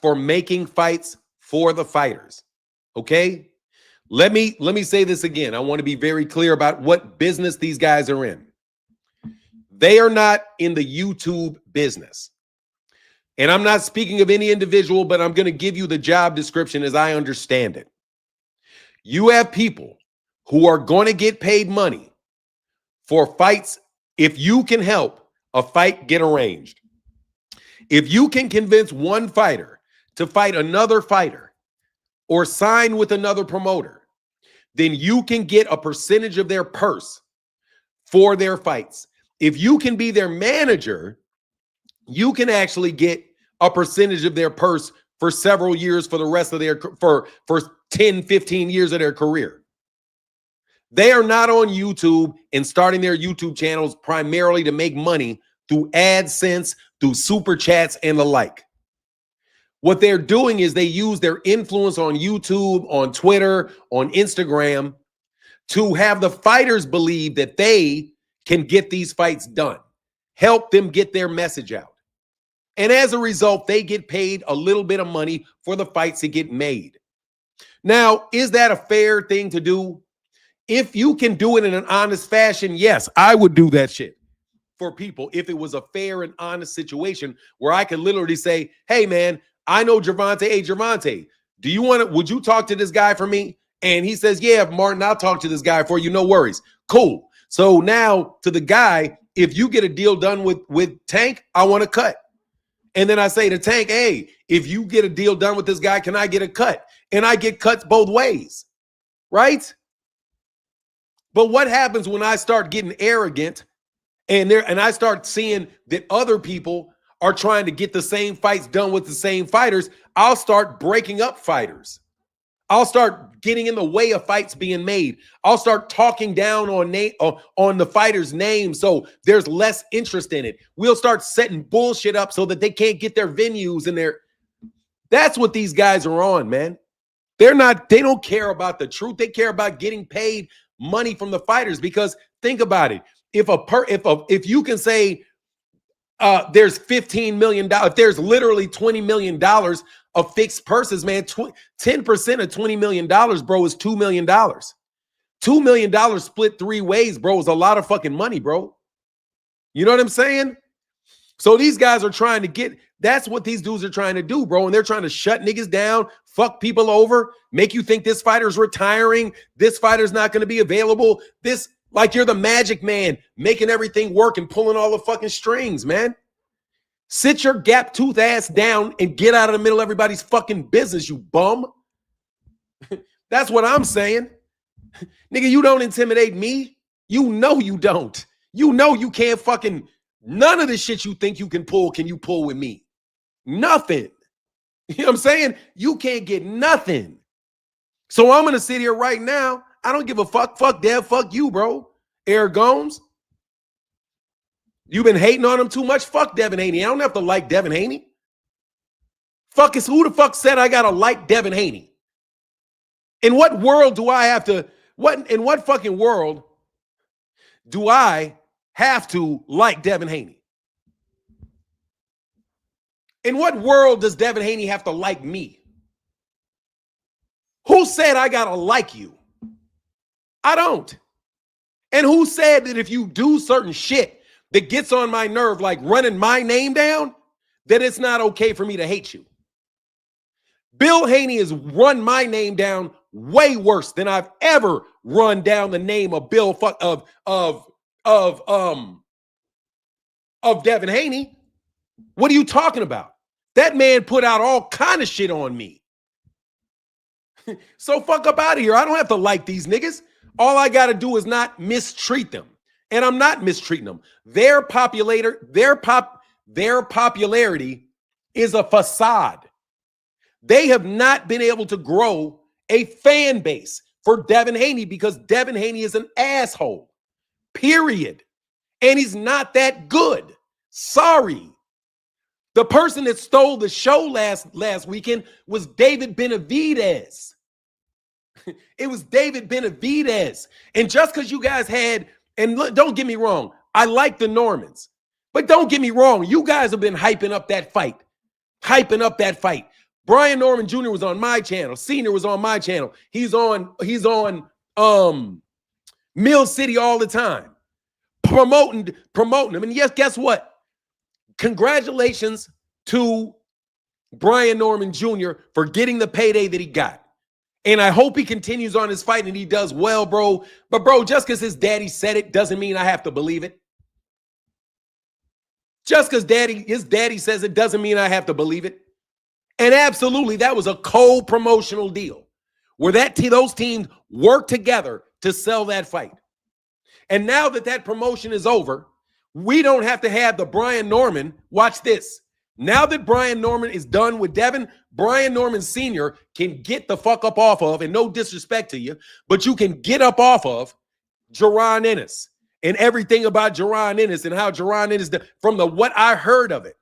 for making fights for the fighters. Okay? Let me say this again. I want to be very clear about what business these guys are in. They are not in the YouTube business. And I'm not speaking of any individual, but I'm going to give you the job description as I understand it. You have people who are going to get paid money for fights if you can help a fight get arranged. If you can convince one fighter to fight another fighter or sign with another promoter, then you can get a percentage of their purse for their fights. If you can be their manager, you can actually get a percentage of their purse for several years for the rest of their, for 10, 15 years of their career. They are not on YouTube and starting their YouTube channels primarily to make money through AdSense, through super chats and the like. What they're doing is they use their influence on YouTube, on Twitter, on Instagram to have the fighters believe that they can get these fights done, help them get their message out. And as a result, they get paid a little bit of money for the fights that get made. Now, is that a fair thing to do? If you can do it in an honest fashion, yes, I would do that shit. for people if it was a fair and honest situation where I could literally say, hey, man, I know Gervonta. Hey, Gervonta, would you talk to this guy for me? And he says, yeah, Martin, I'll talk to this guy for you. No worries. Cool. So now to the guy, if you get a deal done with Tank, I want a cut. And then I say to Tank, hey, if you get a deal done with this guy, can I get a cut? And I get cuts both ways, right? But what happens when I start getting arrogant and I start seeing that other people are trying to get the same fights done with the same fighters? I'll start breaking up fighters. I'll start getting in the way of fights being made. I'll start talking down on the fighter's name so there's less interest in it. We'll start setting bullshit up so that they can't get their venues and their. That's what these guys are on, man. They don't care about the truth. They care about getting paid money from the fighters, because think about it. If you can say there's $15 million, if there's literally $20 million of fixed purses, man, 10% of $20 million, bro, is $2 million. $2 million split 3 ways, bro, is a lot of fucking money, bro. You know what I'm saying? So these guys are trying to get, that's what these dudes are trying to do, bro. And they're trying to shut niggas down, fuck people over, make you think this fighter's retiring, this fighter's not going to be available, this, like you're the magic man, making everything work and pulling all the fucking strings, man. Sit your gap tooth ass down and get out of the middle of everybody's fucking business, you bum. That's what I'm saying. Nigga, you don't intimidate me. You know you don't. You know you can't fucking, none of the shit you think you can you pull with me? Nothing. You know what I'm saying? You can't get nothing. So I'm going to sit here right now. I don't give a fuck. Fuck Dev. Fuck you, bro. Eric Gomes. You've been hating on him too much. Fuck Devin Haney. I don't have to like Devin Haney. Who the fuck said I got to like Devin Haney? In what world do I have to, in what fucking world do I have to like Devin Haney? In what world does Devin Haney have to like me? Who said I got to like you? I don't. And who said that if you do certain shit that gets on my nerve, like running my name down, that it's not okay for me to hate you? Bill Haney has run my name down way worse than I've ever run down the name of Devin Haney. What are you talking about? That man put out all kind of shit on me. So fuck up out of here. I don't have to like these niggas. All I got to do is not mistreat them. And I'm not mistreating them. Their popularity is a facade. They have not been able to grow a fan base for Devin Haney because Devin Haney is an asshole. Period. And he's not that good. Sorry. The person that stole the show last weekend was David Benavidez. It was David Benavidez. And just because you guys had, and look, don't get me wrong, I like the Normans. But don't get me wrong, you guys have been hyping up that fight. Brian Norman Jr. was on my channel. Senior was on my channel. He's on Mill City all the time. Promoting him. And yes, guess what? Congratulations to Brian Norman Jr. for getting the payday that he got. And I hope he continues on his fight and he does well, bro. But, bro, just because his daddy said it doesn't mean I have to believe it. Just because his daddy says it doesn't mean I have to believe it. And absolutely, that was a co-promotional deal where those teams worked together to sell that fight. And now that promotion is over, we don't have to have the Brian Norman. Watch this. Now that Brian Norman is done with Devin, Brian Norman Sr. can get the fuck up off of, and no disrespect to you, but you can get up off of Jaron Ennis and everything about Jaron Ennis and how Jaron Ennis, from what I heard of it.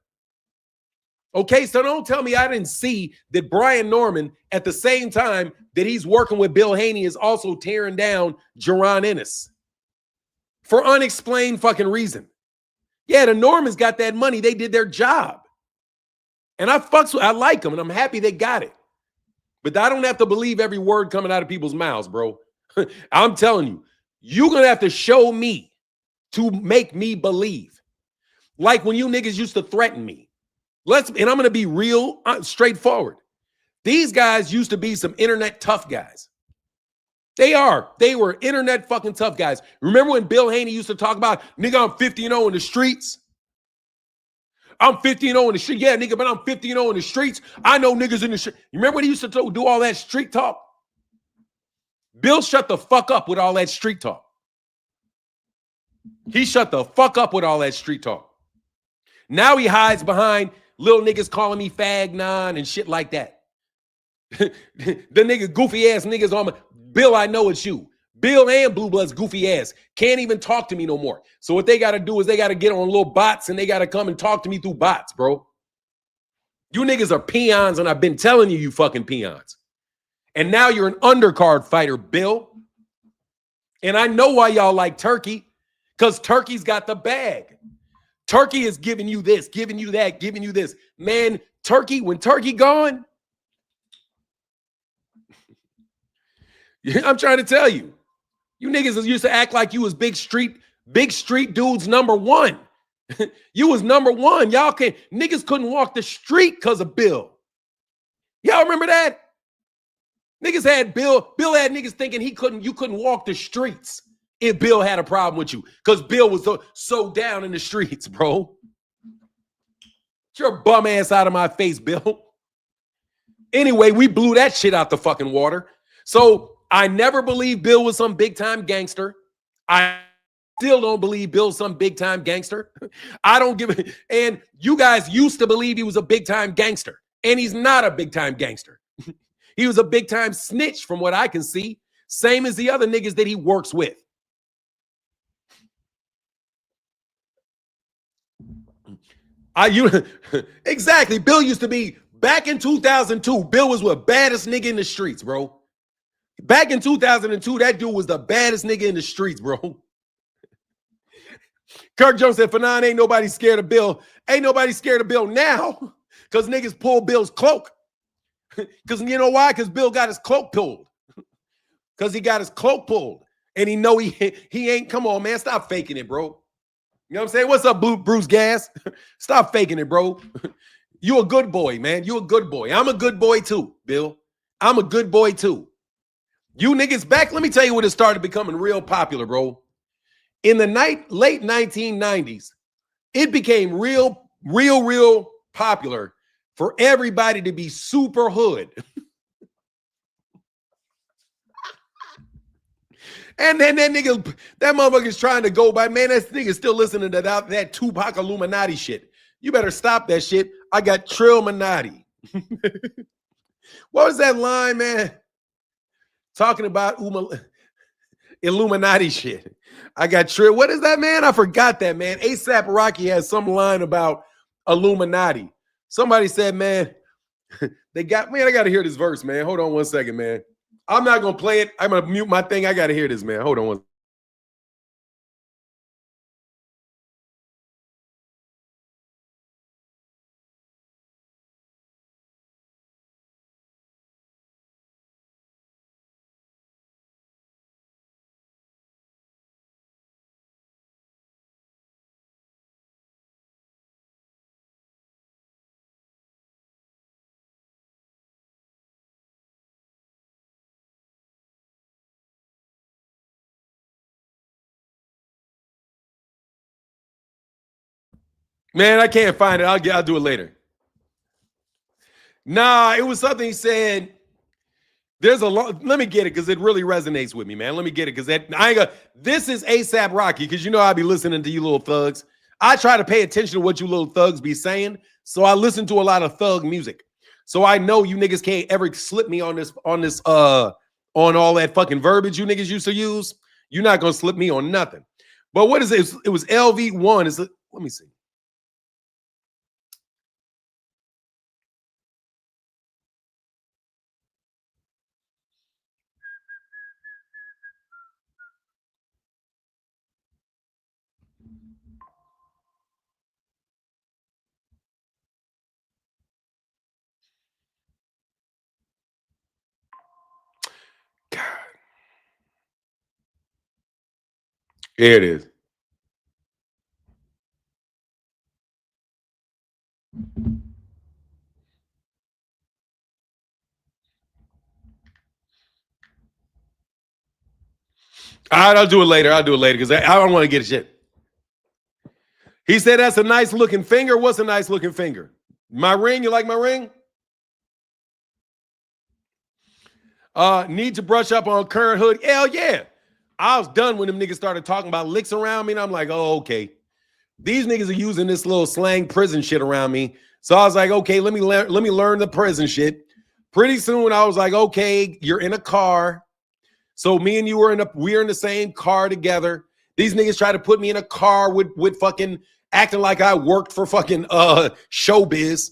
Okay, so don't tell me I didn't see that Brian Norman, at the same time that he's working with Bill Haney, is also tearing down Jaron Ennis for unexplained fucking reason. Yeah, the Normans got that money. They did their job. And I like them, and I'm happy they got it. But I don't have to believe every word coming out of people's mouths, bro. I'm telling you, you're going to have to show me to make me believe. Like when you niggas used to threaten me. And I'm going to be real straightforward. These guys used to be some internet tough guys. They were internet fucking tough guys. Remember when Bill Haney used to talk about, nigga, I'm 50-0 in the streets? I'm 50-0 in the street. Yeah, nigga, but I'm 50-0 in the streets. I know niggas in the street. You remember when he used to do all that street talk? Bill shut the fuck up with all that street talk. He shut the fuck up with all that street talk. Now he hides behind little niggas calling me fag non and shit like that. The nigga goofy ass niggas on my Bill, I know it's you. Bill and Blue Blood's goofy ass can't even talk to me no more. So what they got to do is they got to get on little bots and they got to come and talk to me through bots, bro. You niggas are peons, and I've been telling you fucking peons. And now you're an undercard fighter, Bill. And I know why y'all like Turkey, because Turkey's got the bag. Turkey is giving you this, giving you that, giving you this. Man, Turkey, when Turkey gone, I'm trying to tell you, you niggas used to act like you was big street dudes number one. You was number one. Niggas couldn't walk the street because of Bill. Y'all remember that? Niggas had Bill had niggas thinking you couldn't walk the streets if Bill had a problem with you, because Bill was so down in the streets, bro. Get your bum ass out of my face, Bill. Anyway, we blew that shit out the fucking water. So I never believed Bill was some big time gangster. I still don't believe Bill's some big time gangster. I don't give it. And you guys used to believe he was a big time gangster, and he's not a big time gangster. He was a big time snitch from what I can see. Same as the other niggas that he works with. Exactly. Bill used to be, back in 2002, Bill was the baddest nigga in the streets, bro. Back in 2002, that dude was the baddest nigga in the streets, bro. Kirk Jones said, Fanon, ain't nobody scared of Bill. Ain't nobody scared of Bill now, because niggas pull Bill's cloak. Because you know why? Because Bill got his cloak pulled. Because he got his cloak pulled. And he know he ain't, come on, man, stop faking it, bro. You know what I'm saying? What's up, Bruce Gas? Stop faking it, bro. You a good boy, man. You a good boy. I'm a good boy too, Bill. I'm a good boy too. You niggas back, let me tell you when it started becoming real popular, bro. In the late 1990s, it became real popular for everybody to be super hood. And then that motherfucker's trying to go by, man, that nigga's still listening to that Tupac Illuminati shit. You better stop that shit. I got Trillminati. What was that line, man? Talking about Illuminati shit. I got Trill. What is that, man? I forgot that, man. ASAP Rocky has some line about Illuminati. Somebody said, man, I got to hear this verse, man. Hold on one second, man. I'm not going to play it. I'm going to mute my thing. I got to hear this, man. Hold on one second. Man, I can't find it. I'll do it later. Nah, it was something he said. There's a lot. Let me get it because it really resonates with me, man. Let me get it because this is ASAP Rocky, because you know I be listening to you little thugs. I try to pay attention to what you little thugs be saying, so I listen to a lot of thug music. So I know you niggas can't ever slip me on all that fucking verbiage you niggas used to use. You're not gonna slip me on nothing. But what is it? It was LV1. Let me see. God. Here it is. All right, I'll do it later. I'll do it later because I don't want to get shit. He said that's a nice looking finger. What's a nice looking finger? My ring? You like my ring? Need to brush up on current hood. Hell yeah. I was done when them niggas started talking about licks around me, and I'm like, oh, okay. These niggas are using this little slang prison shit around me. So I was like, okay, let me learn the prison shit. Pretty soon I was like, okay, you're in a car. So me and you we're in the same car together. These niggas try to put me in a car with fucking acting like I worked for fucking showbiz.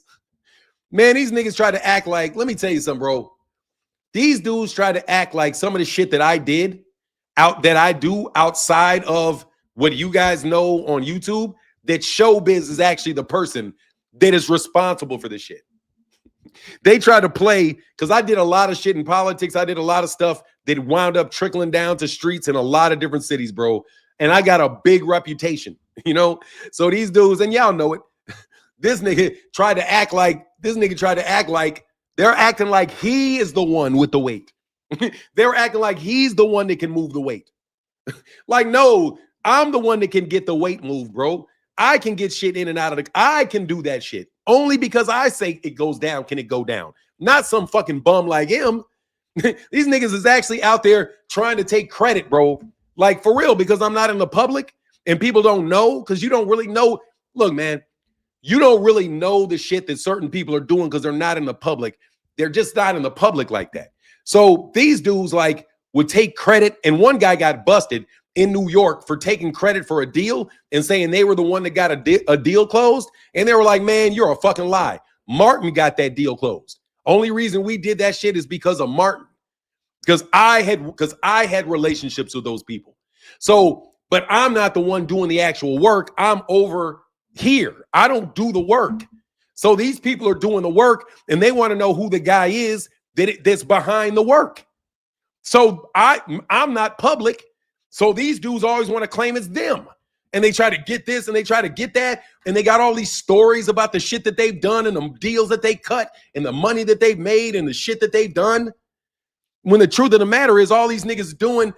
Man, these niggas try to act like, let me tell you something, bro. These dudes try to act like some of the shit that I do outside of what you guys know on YouTube, that showbiz is actually the person that is responsible for this shit. They try to play, because I did a lot of shit in politics. I did a lot of stuff that wound up trickling down to streets in a lot of different cities, bro. And I got a big reputation, you know? So these dudes, and y'all know it, this nigga tried to act like they're acting like he is the one with the weight. They're acting like he's the one that can move the weight. Like, no, I'm the one that can get the weight moved, bro. I can get shit in and out of I can do that shit. Only because I say it goes down, can it go down? Not some fucking bum like him. These niggas is actually out there trying to take credit, bro. Like, for real, because I'm not in the public and people don't know, because you don't really know. Look, man, you don't really know the shit that certain people are doing because they're not in the public. They're just not in the public like that. So these dudes like would take credit, and one guy got busted in New York for taking credit for a deal and saying they were the one that got a deal closed. And they were like, man, you're a fucking lie. Martin got that deal closed. Only reason we did that shit is because of Martin. Because I had relationships with those people. So, but I'm not the one doing the actual work. I'm over here. I don't do the work. So these people are doing the work, and they want to know who the guy is that's behind the work. So I'm not public. So these dudes always want to claim it's them. And they try to get this and they try to get that. And they got all these stories about the shit that they've done and the deals that they cut and the money that they've made and the shit that they've done. When the truth of the matter is all these niggas is doing,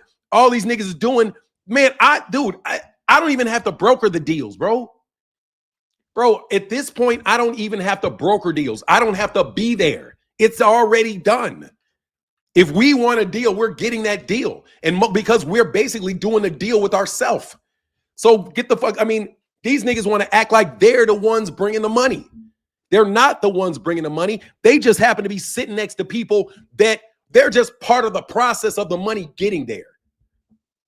man, I don't even have to broker the deals, bro. Bro, at this point, I don't even have to broker deals. I don't have to be there. It's already done. If we want a deal, we're getting that deal. And because we're basically doing a deal with ourselves. So get the fuck, I mean, these niggas want to act like they're the ones bringing the money. They're not the ones bringing the money. They just happen to be sitting next to people that they're just part of the process of the money getting there.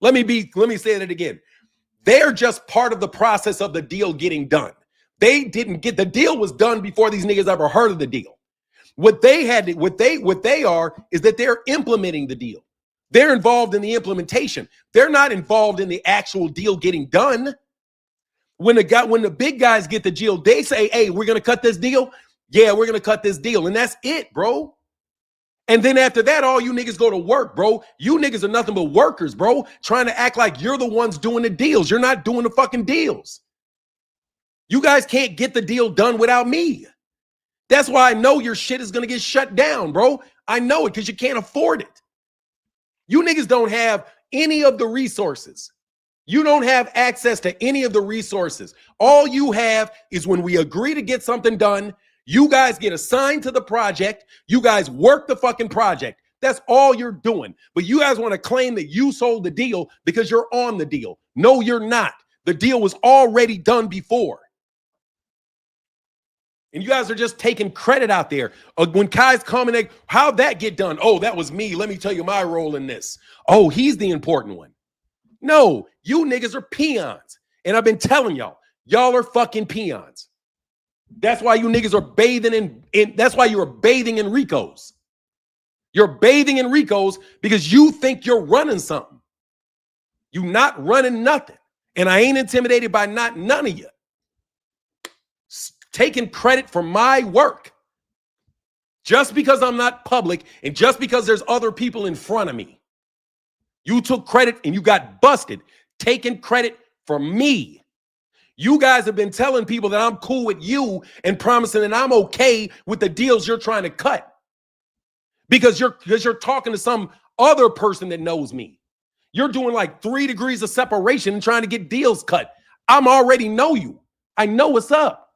Let me say that again. They're just part of the process of the deal getting done. They didn't get, the deal was done before these niggas ever heard of the deal. What they are is that they're implementing the deal. They're involved in the implementation. They're not involved in the actual deal getting done. When the big guys get the deal, they say, hey, we're going to cut this deal. Yeah, we're going to cut this deal. And that's it, bro. And then after that, all you niggas go to work, bro. You niggas are nothing but workers, bro. Trying to act like you're the ones doing the deals. You're not doing the fucking deals. You guys can't get the deal done without me. That's why I know your shit is going to get shut down, bro. I know it because you can't afford it. You niggas don't have any of the resources. You don't have access to any of the resources. All you have is when we agree to get something done, you guys get assigned to the project. You guys work the fucking project. That's all you're doing. But you guys want to claim that you sold the deal because you're on the deal. No, you're not. The deal was already done before. And you guys are just taking credit out there. When guys come and how'd that get done? Oh, that was me. Let me tell you my role in this. Oh, he's the important one. No, you niggas are peons. And I've been telling y'all are fucking peons. That's why you niggas are bathing that's why you're bathing in Ricos. You're bathing in Ricos because you think you're running something. You not running nothing. And I ain't intimidated by none of you. Taking credit for my work. Just because I'm not public and just because there's other people in front of me. You took credit and you got busted. Taking credit for me. You guys have been telling people that I'm cool with you and promising that I'm okay with the deals you're trying to cut. Because you're talking to some other person that knows me. You're doing like 3 degrees of separation and trying to get deals cut. I'm already know you. I know what's up.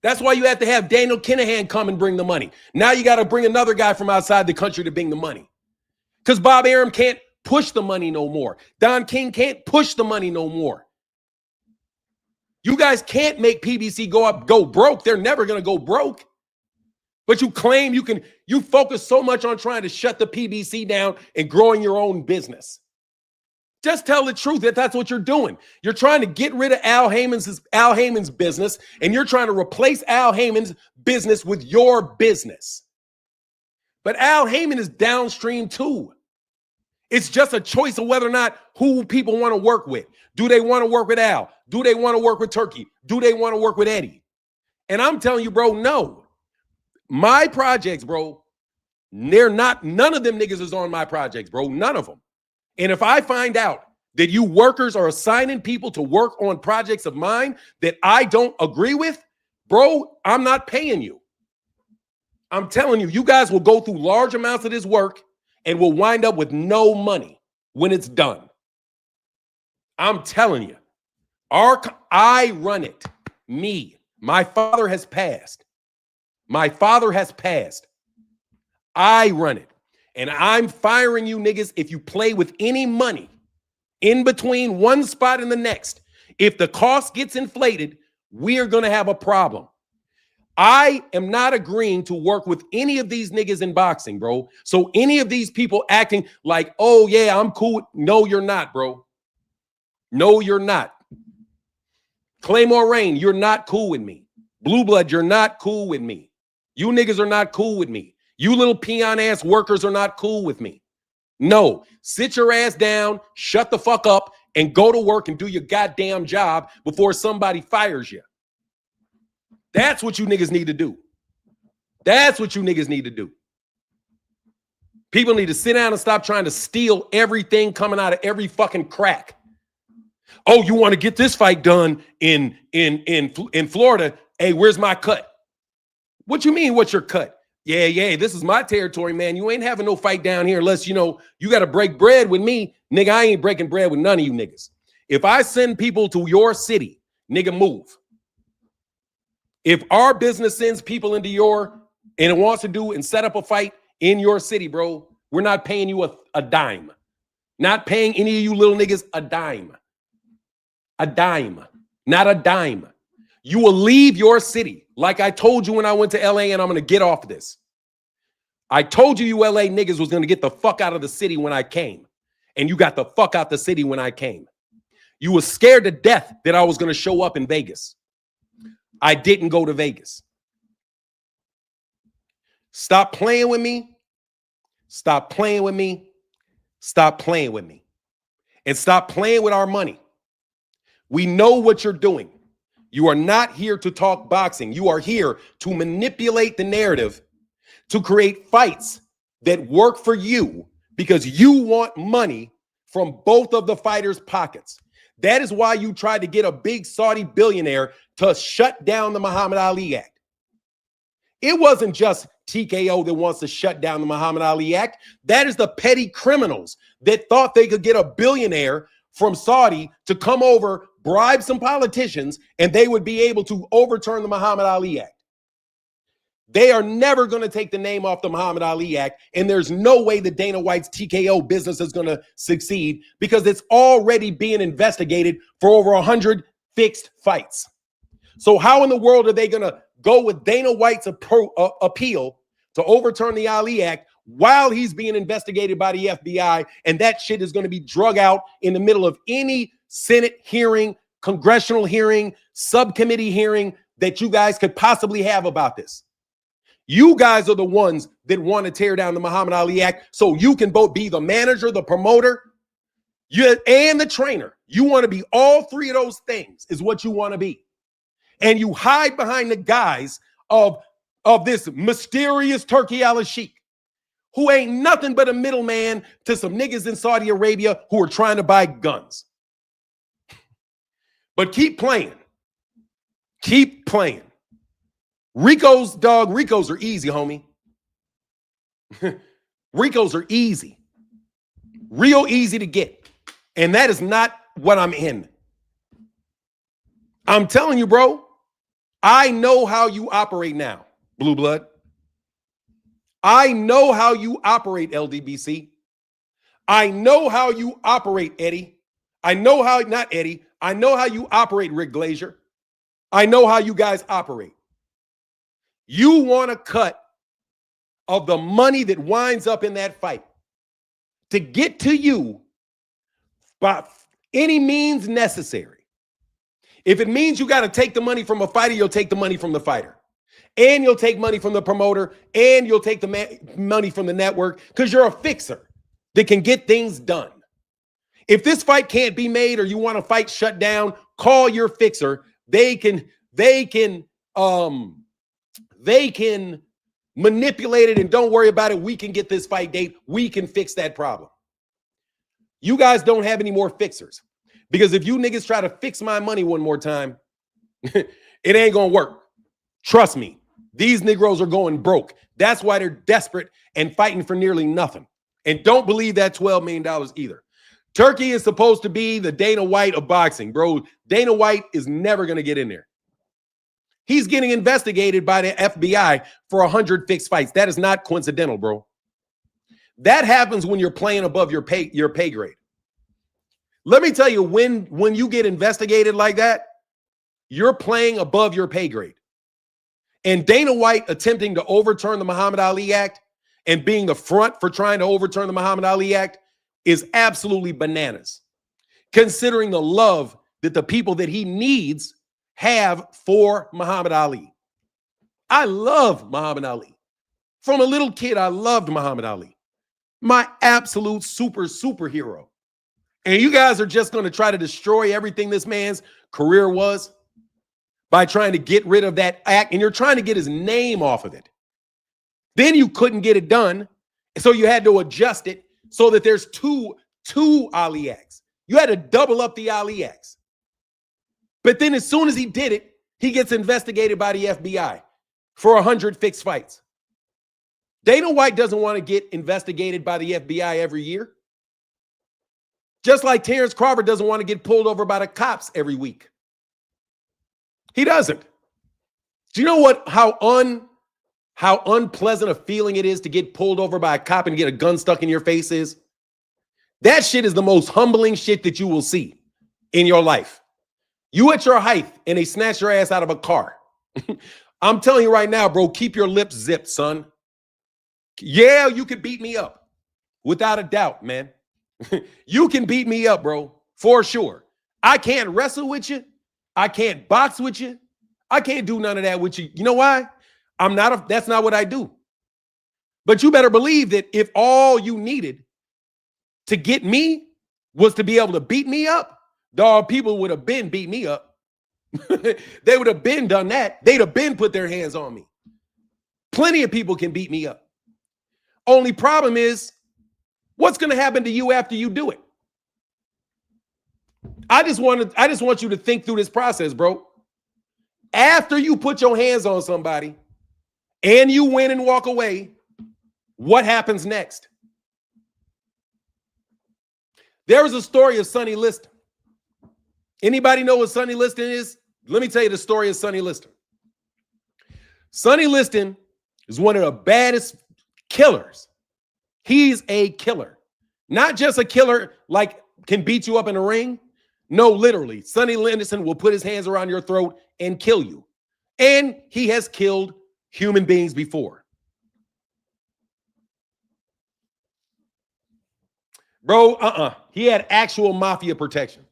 That's why you have to have Daniel Kinahan come and bring the money. Now you got to bring another guy from outside the country to bring the money. Because Bob Arum can't push the money no more. Don King can't push the money no more. You guys can't make PBC go broke. They're never going to go broke. But you claim you focus so much on trying to shut the PBC down and growing your own business. Just tell the truth that that's what you're doing. You're trying to get rid of Al Heyman's business, and you're trying to replace Al Heyman's business with your business. But Al Heyman is downstream too. It's just a choice of whether or not who people want to work with. Do they want to work with Al? Do they want to work with Turkey? Do they want to work with Eddie? And I'm telling you, bro, no. My projects, bro, none of them niggas is on my projects, bro. None of them. And if I find out that you workers are assigning people to work on projects of mine that I don't agree with, bro, I'm not paying you. I'm telling you, you guys will go through large amounts of this work and will wind up with no money when it's done. I'm telling you, I run it. Me. My father has passed. My father has passed. I run it. And I'm firing you niggas if you play with any money in between one spot and the next. If the cost gets inflated, we are going to have a problem. I am not agreeing to work with any of these niggas in boxing, bro. So any of these people acting like, oh, yeah, I'm cool. No, you're not, bro. No, you're not. Claymore Rain, you're not cool with me. Blue Blood, you're not cool with me. You niggas are not cool with me. You little peon-ass workers are not cool with me. No, sit your ass down, shut the fuck up, and go to work and do your goddamn job before somebody fires you. That's what you niggas need to do. That's what you niggas need to do. People need to sit down and stop trying to steal everything coming out of every fucking crack. Oh, you want to get this fight done in Florida? Hey, where's my cut? What you mean, what's your cut? Yeah, this is my territory, man. You ain't having no fight down here unless, you got to break bread with me. Nigga, I ain't breaking bread with none of you niggas. If I send people to your city, nigga, move. If our business sends people into and it wants to do and set up a fight in your city, bro, we're not paying you a dime. Not paying any of you little niggas a dime. A dime. Not a dime. You will leave your city. Like I told you when I went to LA, and I'm going to get off this. I told you LA niggas was going to get the fuck out of the city when I came. And you got the fuck out the city when I came. You were scared to death that I was going to show up in Vegas. I didn't go to Vegas. Stop playing with me. Stop playing with me. Stop playing with me. And stop playing with our money. We know what you're doing. You are not here to talk boxing. You are here to manipulate the narrative to create fights that work for you because you want money from both of the fighters' pockets. That is why you tried to get a big Saudi billionaire to shut down the Muhammad Ali Act. It wasn't just TKO that wants to shut down the Muhammad Ali Act. That is the petty criminals that thought they could get a billionaire from Saudi to come over, bribe some politicians, and they would be able to overturn the Muhammad Ali Act. They are never going to take the name off the Muhammad Ali Act, and there's no way that Dana White's TKO business is going to succeed because it's already being investigated for over 100 fixed fights. So how in the world are they going to go with Dana White's appeal to overturn the Ali Act while he's being investigated by the FBI, and that shit is going to be drug out in the middle of any Senate hearing, congressional hearing, subcommittee hearing that you guys could possibly have about this? You guys are the ones that want to tear down the Muhammad Ali Act so you can both be the manager, the promoter, and the trainer. You want to be all three of those things is what you want to be. And you hide behind the guise of this mysterious Turkey al-Sheikh, who ain't nothing but a middleman to some niggas in Saudi Arabia who are trying to buy guns. But keep playing. Keep playing. Ricos are easy, homie. Ricos are easy. Real easy to get. And that is not what I'm in. I'm telling you, bro, I know how you operate now, Blue Blood. I know how you operate, LDBC. I know how you operate, Eddie. I know how, not Eddie, I know how you operate, Rick Glazier. I know how you guys operate. You want a cut of the money that winds up in that fight to get to you by any means necessary. If it means you got to take the money from a fighter, you'll take the money from the fighter. And you'll take money from the promoter, and you'll take the money from the network because you're a fixer that can get things done. If this fight can't be made or you want a fight shut down, call your fixer. They can manipulate it, and don't worry about it. We can get this fight date. We can fix that problem. You guys don't have any more fixers, because if you niggas try to fix my money one more time, it ain't gonna work. Trust me. These Negroes are going broke. That's why they're desperate and fighting for nearly nothing. And don't believe that $12 million either. Turkey is supposed to be the Dana White of boxing, bro. Dana White is never going to get in there. He's getting investigated by the FBI for 100 fixed fights. That is not coincidental, bro. That happens when you're playing above your pay grade. Let me tell you, when you get investigated like that, you're playing above your pay grade. And Dana White attempting to overturn the Muhammad Ali Act and being the front for trying to overturn the Muhammad Ali Act is absolutely bananas, considering the love that the people that he needs have for Muhammad Ali. I love Muhammad Ali. From a little kid, I loved Muhammad Ali. My absolute superhero. And you guys are just going to try to destroy everything this man's career was by trying to get rid of that act, and you're trying to get his name off of it. Then you couldn't get it done, so you had to adjust it so that there's two Ali acts. You had to double up the Ali acts. But then as soon as he did it, he gets investigated by the FBI for 100 fixed fights. Dana White doesn't want to get investigated by the FBI every year. Just like Terrence Crawford doesn't want to get pulled over by the cops every week. He doesn't. Do you know how unpleasant a feeling it is to get pulled over by a cop and get a gun stuck in your face is? That shit is the most humbling shit that you will see in your life. You at your height and they snatch your ass out of a car. I'm telling you right now, bro, keep your lips zipped, son. Yeah, you could beat me up. Without a doubt, man. You can beat me up, bro, for sure. I can't wrestle with you. I can't box with you. I can't do none of that with you. You know why? That's not what I do. But you better believe that if all you needed to get me was to be able to beat me up, dog, people would have been beat me up. They would have been done that. They'd have been put their hands on me. Plenty of people can beat me up. Only problem is, what's going to happen to you after you do it? I just want you to think through this process, bro. After you put your hands on somebody and you win and walk away, what happens next? There is a story of Sonny Liston. Anybody know what Sonny Liston is? Let me tell you the story of Sonny Liston. Sonny Liston is one of the baddest killers. He's a killer. Not just a killer like can beat you up in a ring. No, literally. Sonny Liston will put his hands around your throat and kill you. And he has killed human beings before. Bro, he had actual mafia protection.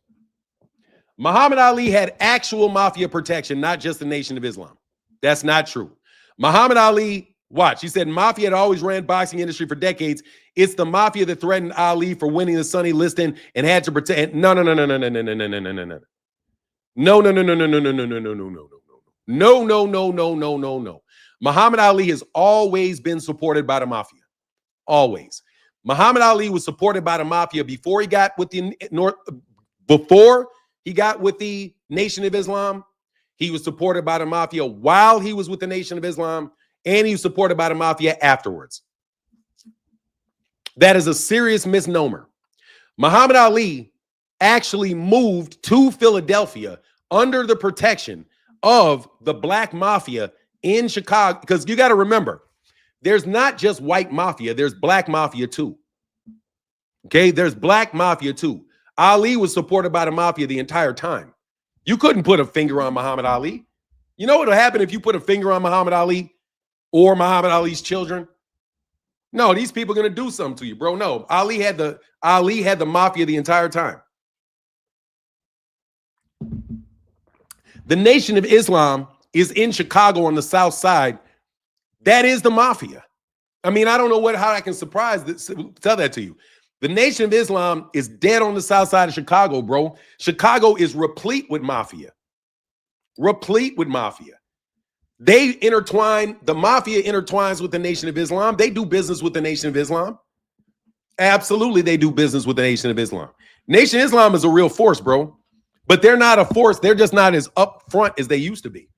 Muhammad Ali had actual mafia protection, not just the Nation of Islam. That's not true. Muhammad Ali, watch, he said mafia had always ran boxing industry for decades. It's the mafia that threatened Ali for winning the Sonny Liston and had to protect. No. Muhammad Ali has always been supported by the mafia. Always. Muhammad Ali was supported by the mafia before he got with the North, before he got with the Nation of Islam. He was supported by the mafia while he was with the Nation of Islam, and he was supported by the mafia afterwards. That is a serious misnomer. Muhammad Ali actually moved to Philadelphia under the protection of the black mafia in Chicago, because you got to remember, there's not just white mafia, there's black mafia too. Okay, there's black mafia too. Ali was supported by the mafia the entire time. You couldn't put a finger on Muhammad Ali. You know what will happen if you put a finger on Muhammad Ali or Muhammad Ali's children? No, these people are going to do something to you, bro. No, Ali had the mafia the entire time. The Nation of Islam is in Chicago on the South Side. That is the mafia. I mean, I don't know how I can tell that to you. The Nation of Islam is dead on the South Side of Chicago, bro. Chicago is replete with mafia. Replete with mafia. They intertwine, the mafia intertwines with the Nation of Islam. They do business with the Nation of Islam. Absolutely, they do business with the Nation of Islam. Nation of Islam is a real force, bro. But they're not a force. They're just not as upfront as they used to be.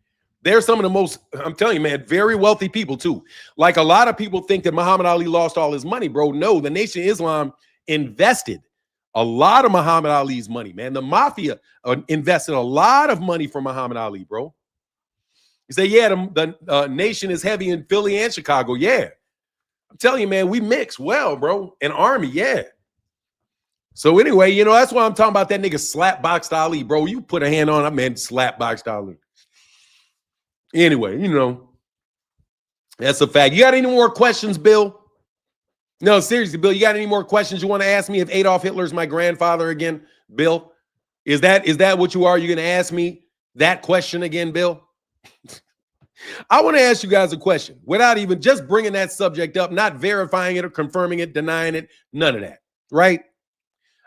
They're some of the most, I'm telling you, man, very wealthy people too. Like a lot of people think that Muhammad Ali lost all his money, bro. No, the Nation of Islam invested a lot of Muhammad Ali's money, man. The mafia invested a lot of money for Muhammad Ali, bro. You say, yeah, the Nation is heavy in Philly and Chicago. Yeah. I'm telling you, man, we mix well, bro. And Army, yeah. So anyway, you know, that's why I'm talking about that nigga slap boxed Ali, bro. You put a hand on him, man, slap boxed Ali. Anyway, you know, that's a fact. You got any more questions, Bill? No, seriously, Bill, you got any more questions you want to ask me if Adolf Hitler's my grandfather again, Bill? Is that what you are? You're going to ask me that question again, Bill? I want to ask you guys a question without even just bringing that subject up, not verifying it or confirming it, denying it, none of that, right?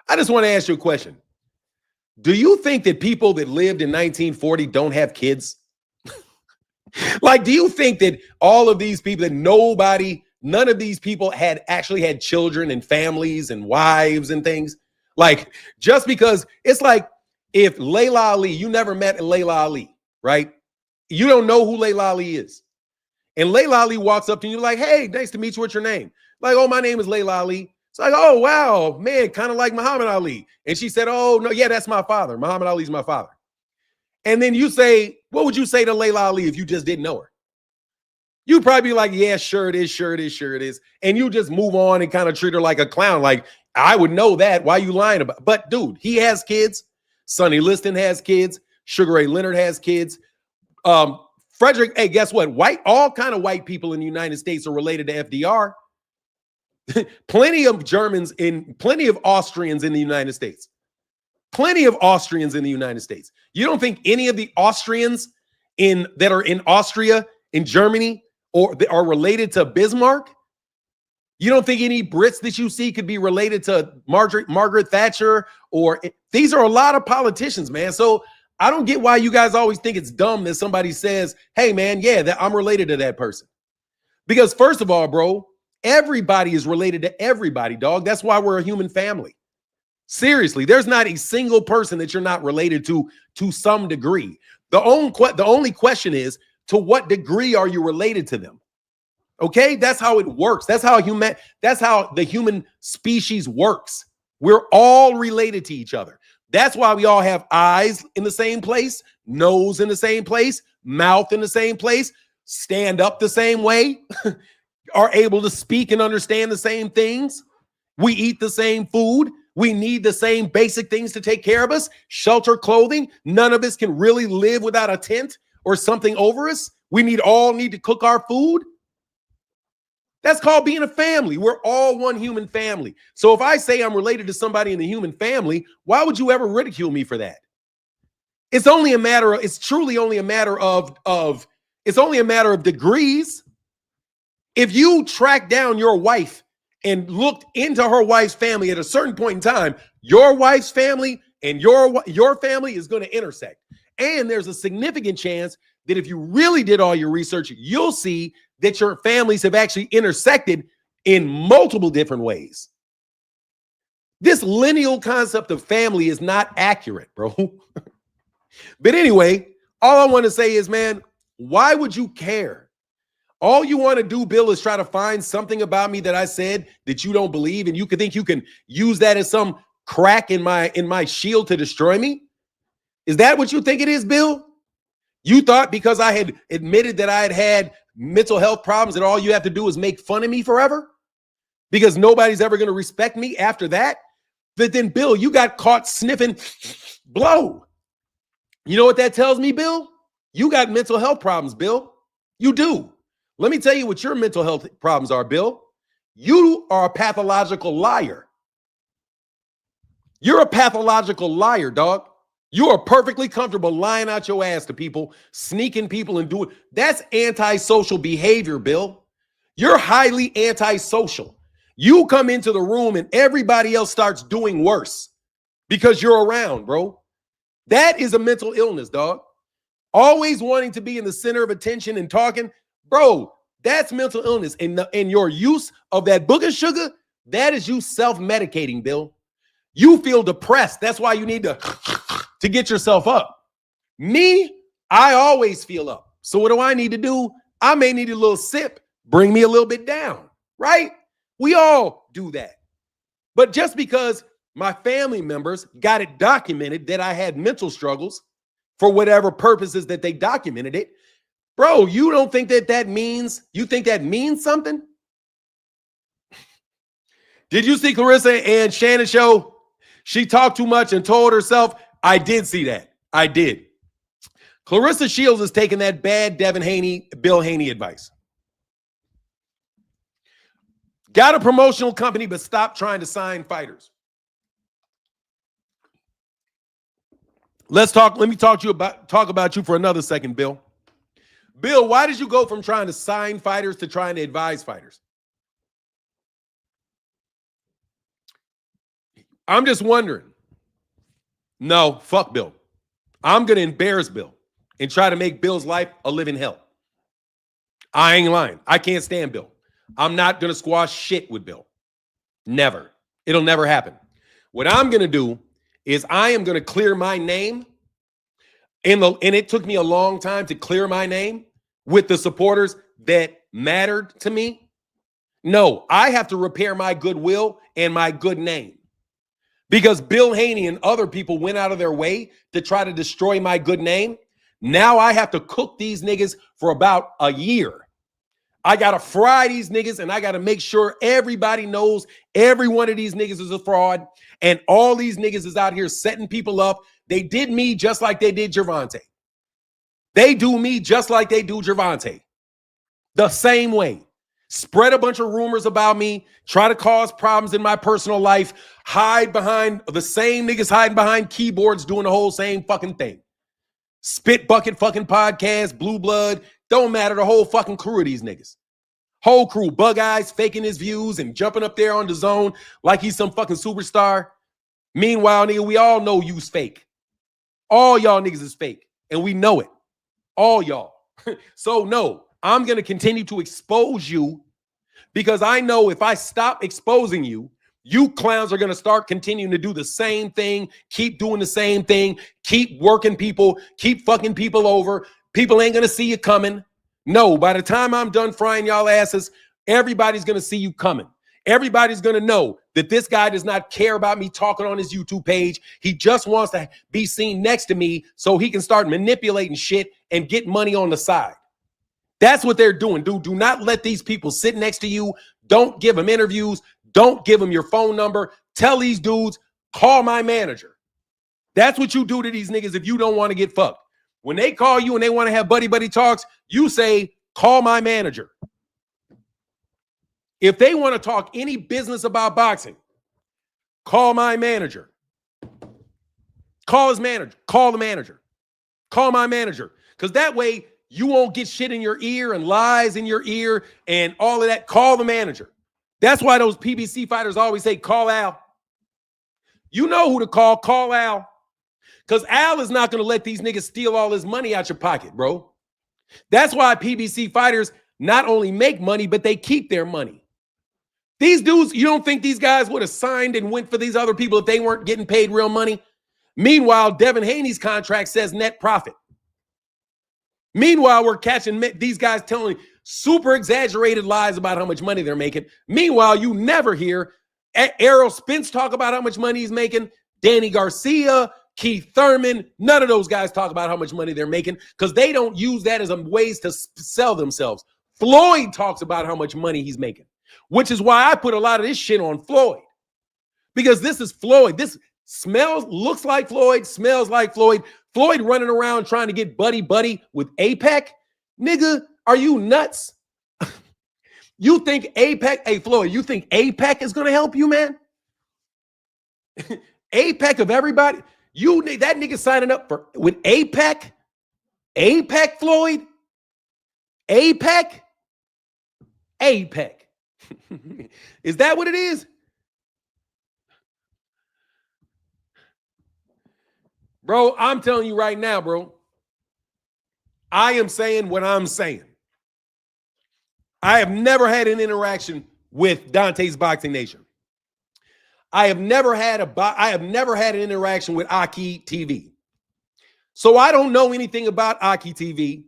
I just want to ask you a question. Do you think that people that lived in 1940 don't have kids? Like, do you think that all of these people, that none of these people had actually had children and families and wives and things? Like, just because it's like if Layla Ali, you never met Layla Ali, right? You don't know who Layla Ali is. And Layla Ali walks up to you like, hey, nice to meet you. What's your name? Like, oh, my name is Layla Ali. It's like, oh, wow, man, kind of like Muhammad Ali. And she said, oh, no, yeah, that's my father. Muhammad Ali's my father. And then you say, what would you say to Layla Ali if you just didn't know her? You'd probably be like, yeah, sure it is, sure it is, sure it is. And you just move on and kind of treat her like a clown. Like, I would know that. Why are you lying about it? But dude, he has kids. Sonny Liston has kids. Sugar Ray Leonard has kids. Frederick, hey, guess what? All kind of white people in the United States are related to FDR. Plenty of Germans plenty of Austrians in the United States. Plenty of Austrians in the United States. You don't think any of the Austrians that are in Austria, in Germany, or they are related to Bismarck? You don't think any Brits that you see could be related to Margaret Thatcher? These are a lot of politicians, man. So I don't get why you guys always think it's dumb that somebody says, hey, man, yeah, I'm related to that person. Because first of all, bro, everybody is related to everybody, dog. That's why we're a human family. Seriously, there's not a single person that you're not related to some degree. The only question is, to what degree are you related to them? Okay, that's how it works. That's how the human species works. We're all related to each other. That's why we all have eyes in the same place, nose in the same place, mouth in the same place, stand up the same way, are able to speak and understand the same things. We eat the same food. We need the same basic things to take care of us, shelter, clothing. None of us can really live without a tent or something over us. We all need to cook our food. That's called being a family. We're all one human family. So if I say I'm related to somebody in the human family, why would you ever ridicule me for that? It's truly only a matter of degrees. If you track down your wife and looked into her wife's family at a certain point in time, your wife's family and your family is going to intersect. And there's a significant chance that if you really did all your research, you'll see that your families have actually intersected in multiple different ways. This lineal concept of family is not accurate, bro. But anyway, all I want to say is, man, why would you care? All you want to do, Bill, is try to find something about me that I said that you don't believe, and you could think you can use that as some crack in my shield to destroy me. Is that what you think it is, Bill? You thought because I had admitted that I had mental health problems that all you have to do is make fun of me forever? Because nobody's ever going to respect me after that? But then, Bill, you got caught sniffing blow. You know what that tells me, Bill? You got mental health problems, Bill. You do. Let me tell you what your mental health problems are, Bill. You are a pathological liar. You're a pathological liar, dog. You are perfectly comfortable lying out your ass to people, sneaking people and doing. That's antisocial behavior, Bill. You're highly antisocial. You come into the room and everybody else starts doing worse because you're around, bro. That is a mental illness, dog. Always wanting to be in the center of attention and talking, bro, that's mental illness. And your use of that book of sugar, that is you self-medicating, Bill. You feel depressed. That's why you need to get yourself up. Me, I always feel up. So what do I need to do? I may need a little sip, bring me a little bit down, right? We all do that. But just because my family members got it documented that I had mental struggles for whatever purposes that they documented it, bro, you don't think that means, you think that means something? Did you see Clarissa and Shannon show? She talked too much and told herself. I did see that. I did. Clarissa Shields is taking that bad Devin Haney, Bill Haney advice. Got a promotional company, but stop trying to sign fighters. Let me talk about you for another second, Bill. Bill, why did you go from trying to sign fighters to trying to advise fighters? I'm just wondering. No, fuck Bill. I'm going to embarrass Bill and try to make Bill's life a living hell. I ain't lying. I can't stand Bill. I'm not going to squash shit with Bill. Never. It'll never happen. What I'm going to do is I am going to clear my name. And it took me a long time to clear my name with the supporters that mattered to me. No, I have to repair my goodwill and my good name. Because Bill Haney and other people went out of their way to try to destroy my good name. Now I have to cook these niggas for about a year. I got to fry these niggas, and I got to make sure everybody knows every one of these niggas is a fraud, and all these niggas is out here setting people up. They did me just like they did Gervonta. They do me just like they do Gervonta. The same way. Spread a bunch of rumors about me, try to cause problems in my personal life, hide behind the same niggas hiding behind keyboards doing the whole same fucking thing. Spit Bucket fucking podcast, Blue Blood, don't matter, the whole fucking crew of these niggas. Whole crew, Bug Eyes faking his views and jumping up there on the zone like he's some fucking superstar. Meanwhile, nigga, we all know you's fake. All y'all niggas is fake, and we know it. All y'all. So no, I'm going to continue to expose you because I know if I stop exposing you, you clowns are going to start continuing to do the same thing, keep doing the same thing, keep working people, keep fucking people over. People ain't going to see you coming. No, by the time I'm done frying y'all asses, everybody's going to see you coming. Everybody's going to know that this guy does not care about me talking on his YouTube page. He just wants to be seen next to me so he can start manipulating shit and get money on the side. That's what they're doing, dude. Do not let these people sit next to you. Don't give them interviews. Don't give them your phone number. Tell these dudes, call my manager. That's what you do to these niggas if you don't want to get fucked. When they call you and they want to have buddy talks, you say, call my manager. If they want to talk any business about boxing, call my manager. Call his manager. Call the manager. Call my manager. Because that way you won't get shit in your ear and lies in your ear and all of that. Call the manager. That's why those PBC fighters always say, call Al. You know who to call. Call Al. Because Al is not going to let these niggas steal all his money out your pocket, bro. That's why PBC fighters not only make money, but they keep their money. These dudes, you don't think these guys would have signed and went for these other people if they weren't getting paid real money? Meanwhile, Devin Haney's contract says net profit. Meanwhile, we're catching these guys telling super exaggerated lies about how much money they're making. Meanwhile, you never hear Errol Spence talk about how much money he's making. Danny Garcia, Keith Thurman, none of those guys talk about how much money they're making because they don't use that as a ways to sell themselves. Floyd talks about how much money he's making, which is why I put a lot of this shit on Floyd. Because this is Floyd. This looks like Floyd, smells like Floyd. Floyd running around trying to get buddy with APEC. Nigga, are you nuts? You think APEC, hey Floyd, you think APEC is going to help you, man? APEC of everybody? That nigga signing up with APEC? APEC, Floyd? APEC? APEC. Is that what it is? Bro, I'm telling you right now, bro. I am saying what I'm saying. I have never had an interaction with Dante's Boxing Nation. I have never had an interaction with Aki TV. So I don't know anything about Aki TV.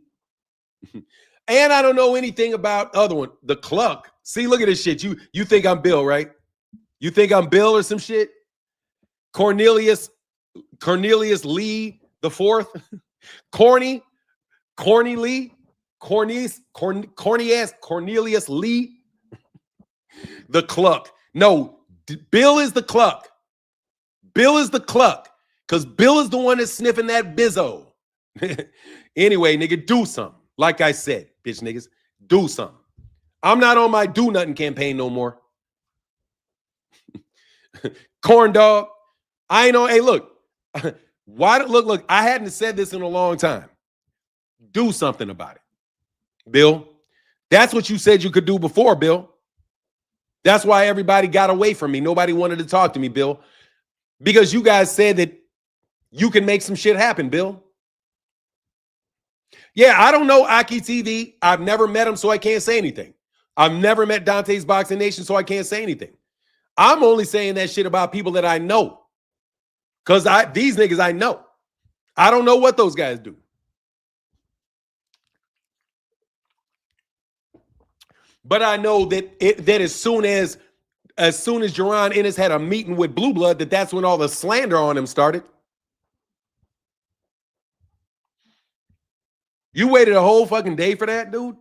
And I don't know anything about other one, the Cluck. See, look at this shit. You think I'm Bill, right? You think I'm Bill or some shit? Cornelius Lee the fourth, corny Lee, corny ass Cornelius Lee, the Cluck. No, Bill is the Cluck. Bill is the Cluck because Bill is the one that's sniffing that bizzo. Anyway, nigga, do something. Like I said, bitch niggas, do something. I'm not on my do nothing campaign no more. Corn dog. I ain't on. Hey, look. Look, I hadn't said this in a long time. Do something about it, Bill. That's what you said you could do before, Bill. That's why everybody got away from me. Nobody wanted to talk to me, Bill, because you guys said that you can make some shit happen, Bill. Yeah, I don't know Aki TV. I've never met him, so I can't say anything. I've never met Dante's Boxing Nation, so I can't say anything. I'm only saying that shit about people that I know. Because these niggas I know. I don't know what those guys do. But I know that as soon as Jaron Ennis had a meeting with Blue Blood, that's when all the slander on him started. You waited a whole fucking day for that, dude?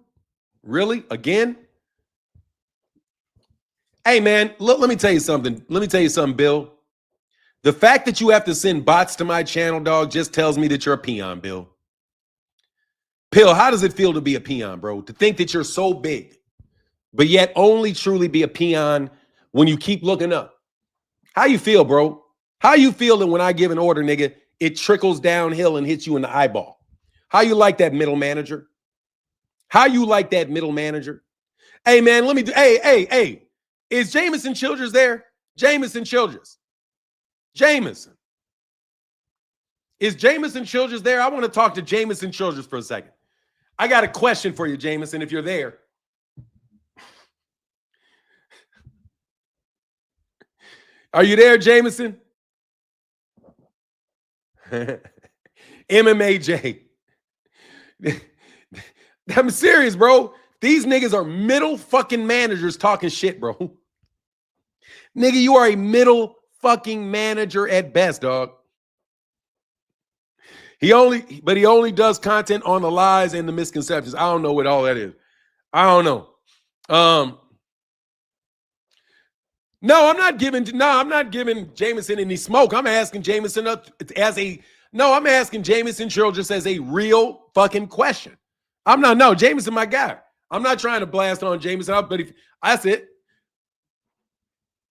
Really? Again? Hey, man, let me tell you something. Let me tell you something, Bill. The fact that you have to send bots to my channel, dog, just tells me that you're a peon, Bill. Bill, how does it feel to be a peon, bro? To think that you're so big, but yet only truly be a peon when you keep looking up. How you feel, bro? How you feel that when I give an order, nigga, it trickles downhill and hits you in the eyeball? How you like that middle manager? How you like that middle manager? Hey, man, let me do. Hey. Is Jameson Childress there? Jameson Childress. Jameson. Is Jameson Childress there? I want to talk to Jameson Childress for a second. I got a question for you, Jameson, if you're there. Are you there, Jameson? MMA J. I'm serious, bro. These niggas are middle fucking managers talking shit, bro. Nigga, you are a middle fucking manager at best, dog. He only does content on the lies and the misconceptions. I don't know what all that is. I don't know. No, I'm not giving Jameson any smoke. I'm asking Jameson I'm asking Jameson Childress as a real fucking question. Jameson, my guy. I'm not trying to blast on Jameson, but that's it.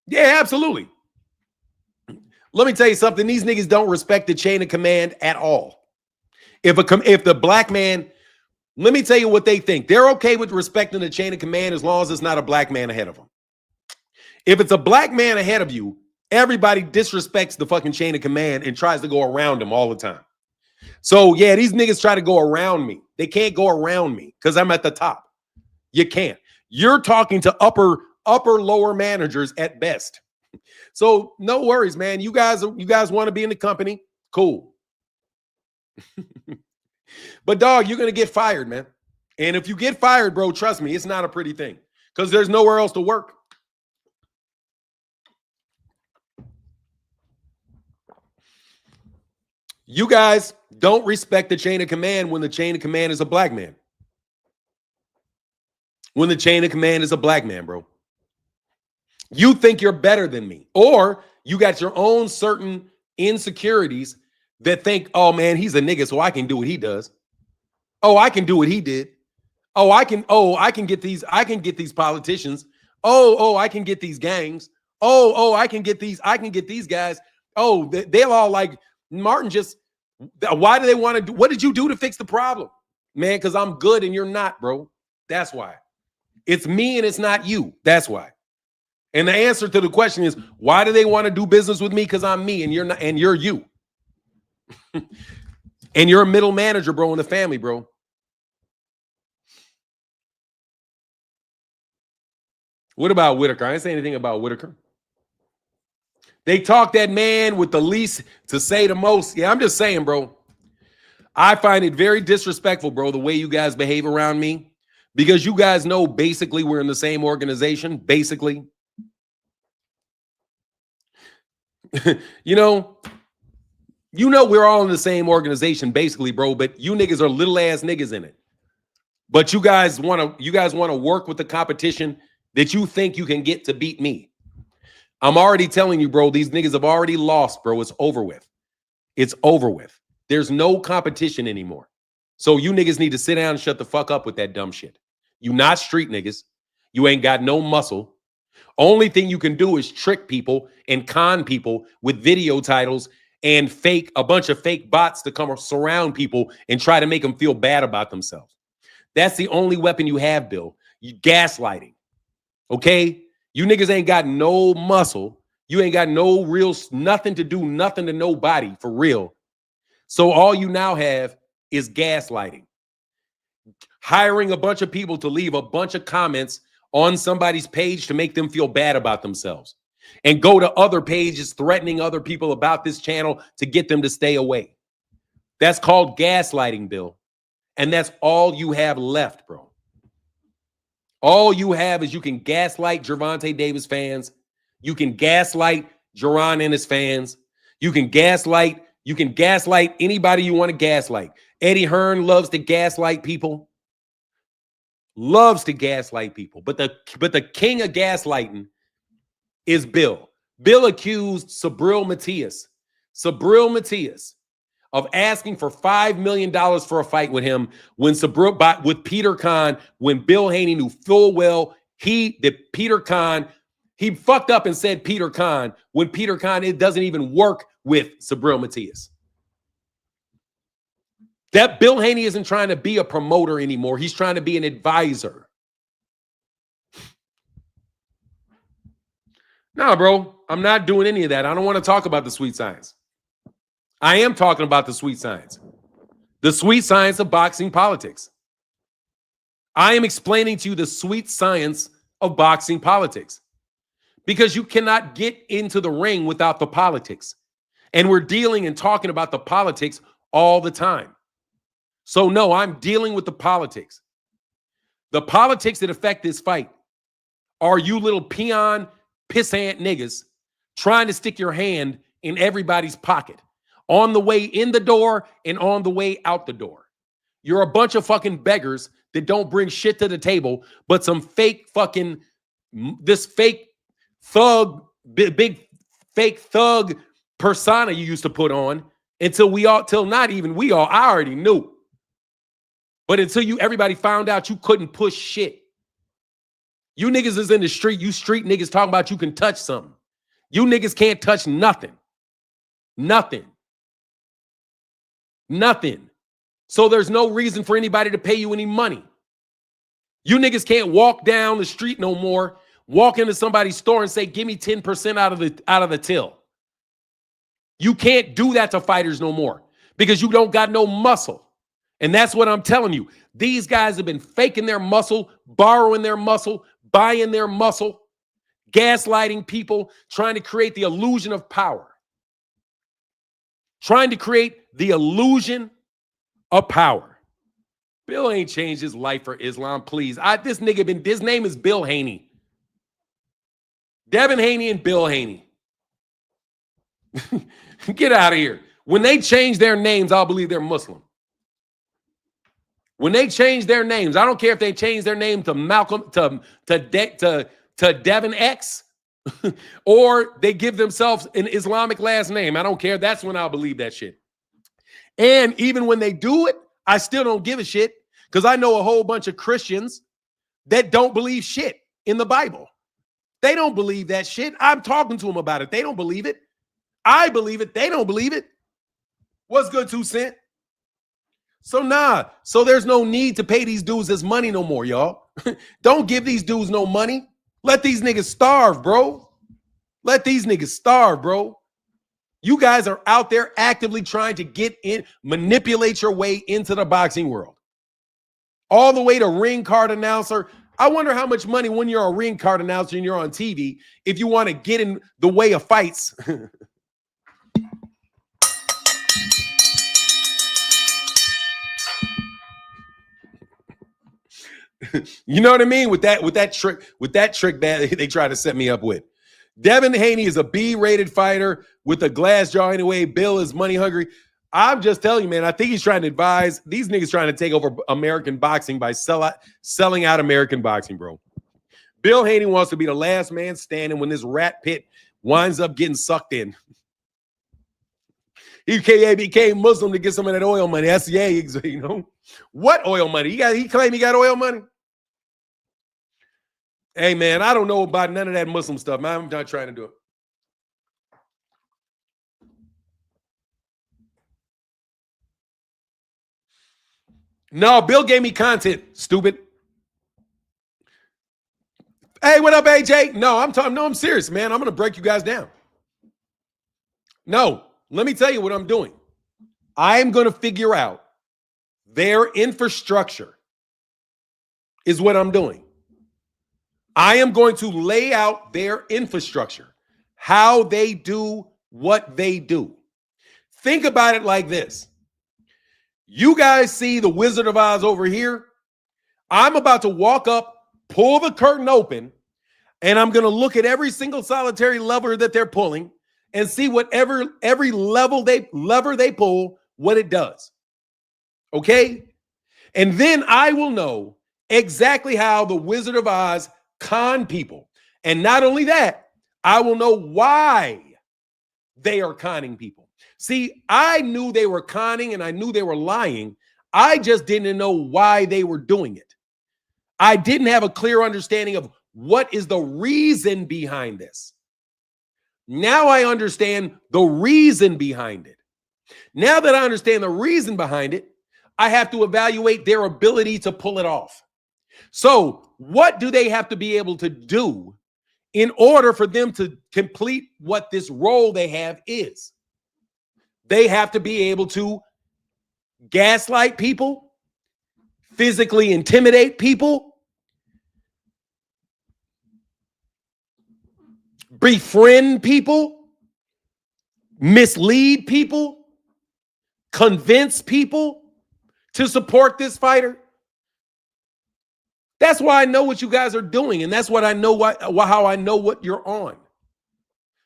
Yeah, absolutely. Let me tell you something. These niggas don't respect the chain of command at all. If the black man, let me tell you what they think. They're okay with respecting the chain of command as long as it's not a black man ahead of them. If it's a black man ahead of you, everybody disrespects the fucking chain of command and tries to go around them all the time. So, yeah, these niggas try to go around me. They can't go around me because I'm at the top. You can't. You're talking to upper upper lower managers at best. So no worries, man. You guys want to be in the company? Cool. But dog, you're gonna get fired, man. And if you get fired, bro, trust me, it's not a pretty thing because there's nowhere else to work. You guys don't respect the chain of command when the chain of command is a black man. When the chain of command is a black man, bro. You think you're better than me. Or you got your own certain insecurities that think, oh, man, he's a nigga, so I can do what he does. Oh, I can do what he did. I can get these politicians. I can get these gangs. I can get these guys. Oh, they'll all like Martin just, why do they want to do, what did you do to fix the problem? Man, because I'm good and you're not, bro. That's why. It's me and it's not you. That's why. And the answer to the question is, why do they want to do business with me? Because I'm me and you're not, and you're you. And you're a middle manager, bro, in the family, bro. What about Whitaker? I didn't say anything about Whitaker. They talk that man with the least to say the most. Yeah, I'm just saying, bro. I find it very disrespectful, bro, the way you guys behave around me. Because you guys know basically we're in the same organization. Basically. you know we're all in the same organization, basically, bro. But you niggas are little ass niggas in it. But you guys want to work with the competition that you think you can get to beat me. I'm already telling you, bro, these niggas have already lost, bro. It's over with. It's over with. There's no competition anymore. So you niggas need to sit down and shut the fuck up with that dumb shit. You not street niggas. You ain't got no muscle. Only thing you can do is trick people and con people with video titles and a bunch of fake bots to come surround people and try to make them feel bad about themselves. That's the only weapon you have, Bill. You gaslighting. Okay? You niggas ain't got no muscle. You ain't got no real, nothing to do, nothing to nobody for real. So all you now have is gaslighting. Hiring a bunch of people to leave a bunch of comments on somebody's page to make them feel bad about themselves. And go to other pages threatening other people about this channel to get them to stay away. That's called gaslighting, Bill. And that's all you have left, bro. All you have is you can gaslight Gervonta Davis fans. You can gaslight Jaron Ennis fans. You can gaslight anybody you want to gaslight. Eddie Hearn loves to gaslight people. Loves to gaslight people. But the king of gaslighting is Bill. Bill accused Sabril Matias of asking for $5 million for a fight with him with Peter Kahn, when Bill Haney knew full well he fucked up and said Peter Kahn when Peter Kahn, it doesn't even work with Sabril Matias. That Bill Haney isn't trying to be a promoter anymore. He's trying to be an advisor. Nah, bro, I'm not doing any of that. I don't want to talk about the sweet science. I am talking about the sweet science. The sweet science of boxing politics. I am explaining to you the sweet science of boxing politics. Because you cannot get into the ring without the politics. And we're dealing and talking about the politics all the time. So no, I'm dealing with the politics. The politics that affect this fight are you little peon, pissant niggas trying to stick your hand in everybody's pocket on the way in the door and on the way out the door. You're a bunch of fucking beggars that don't bring shit to the table, but some fake fucking, this fake thug, big fake thug persona you used to put on till not even we all, I already knew. But until everybody found out you couldn't push shit. You niggas is in the street, you street niggas talking about you can touch something. You niggas can't touch nothing. Nothing. Nothing. So there's no reason for anybody to pay you any money. You niggas can't walk down the street no more, walk into somebody's store and say, give me 10% out of the till. You can't do that to fighters no more because you don't got no muscle. And that's what I'm telling you. These guys have been faking their muscle, borrowing their muscle, buying their muscle. gaslighting people, trying to create the illusion of power. Trying to create the illusion of power. Bill ain't changed his life for Islam, please. This name is Bill Haney. Devin Haney and Bill Haney. Get out of here. When they change their names, I'll believe they're Muslim. When they change their names, I don't care if they change their name to Malcolm, to Devin X, or they give themselves an Islamic last name. I don't care. That's when I'll believe that shit. And even when they do it, I still don't give a shit because I know a whole bunch of Christians that don't believe shit in the Bible. They don't believe that shit. I'm talking to them about it. They don't believe it. I believe it. They don't believe it. What's good, 2 Cent? So there's no need to pay these dudes this money no more, y'all. Don't give these dudes no money. Let these niggas starve, bro. Let these niggas starve, bro. You guys are out there actively trying to get in, manipulate your way into the boxing world. All the way to ring card announcer. I wonder how much money when you're a ring card announcer and you're on TV, if you want to get in the way of fights. You know what I mean? With that trick that they try to set me up with. Devin Haney is a B-rated fighter with a glass jaw anyway. Bill is money hungry. I'm just telling you, man, I think he's trying to advise these niggas trying to take over American boxing by selling out American boxing, bro. Bill Haney wants to be the last man standing when this rat pit winds up getting sucked in. He became Muslim to get some of that oil money. That's, yeah, you know. What oil money? He claimed he got oil money? Hey, man, I don't know about none of that Muslim stuff, man. I'm not trying to do it. No, Bill gave me content, stupid. Hey, what up, AJ? No, I'm serious, man. I'm going to break you guys down. No, let me tell you what I'm doing. I'm going to figure out their infrastructure is what I'm doing. I am going to lay out their infrastructure, how they do what they do. Think about it like this. You guys see the Wizard of Oz over here? I'm about to walk up, pull the curtain open, and I'm going to look at every single solitary lever that they're pulling and see every lever they pull, what it does. Okay? And then I will know exactly how the Wizard of Oz con people. And not only that, I will know why they are conning people. See, I knew they were conning and I knew they were lying. I just didn't know why they were doing it. I didn't have a clear understanding of what is the reason behind this. Now I understand the reason behind it. Now that I understand the reason behind it, I have to evaluate their ability to pull it off. So what do they have to be able to do in order for them to complete what this role they have is? They have to be able to gaslight people, physically intimidate people, befriend people, mislead people, convince people to support this fighter. That's why I know what you guys are doing, and that's what I know how I know what you're on.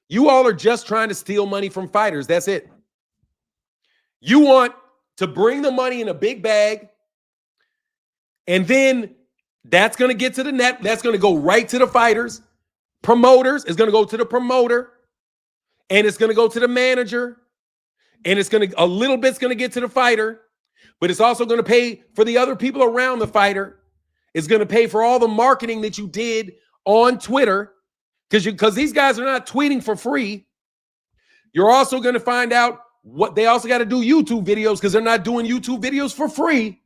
You all are just trying to steal money from fighters. That's it. You want to bring the money in a big bag, and then that's going to get to the net. That's going to go right to the fighters. Promoters is going to go to the promoter, and it's going to go to the manager, and a little bit's going to get to the fighter, but it's also going to pay for the other people around the fighter. It's going to pay for all the marketing that you did on Twitter, because these guys are not tweeting for free. You're also going to find out what they also got to do YouTube videos, because they're not doing YouTube videos for free.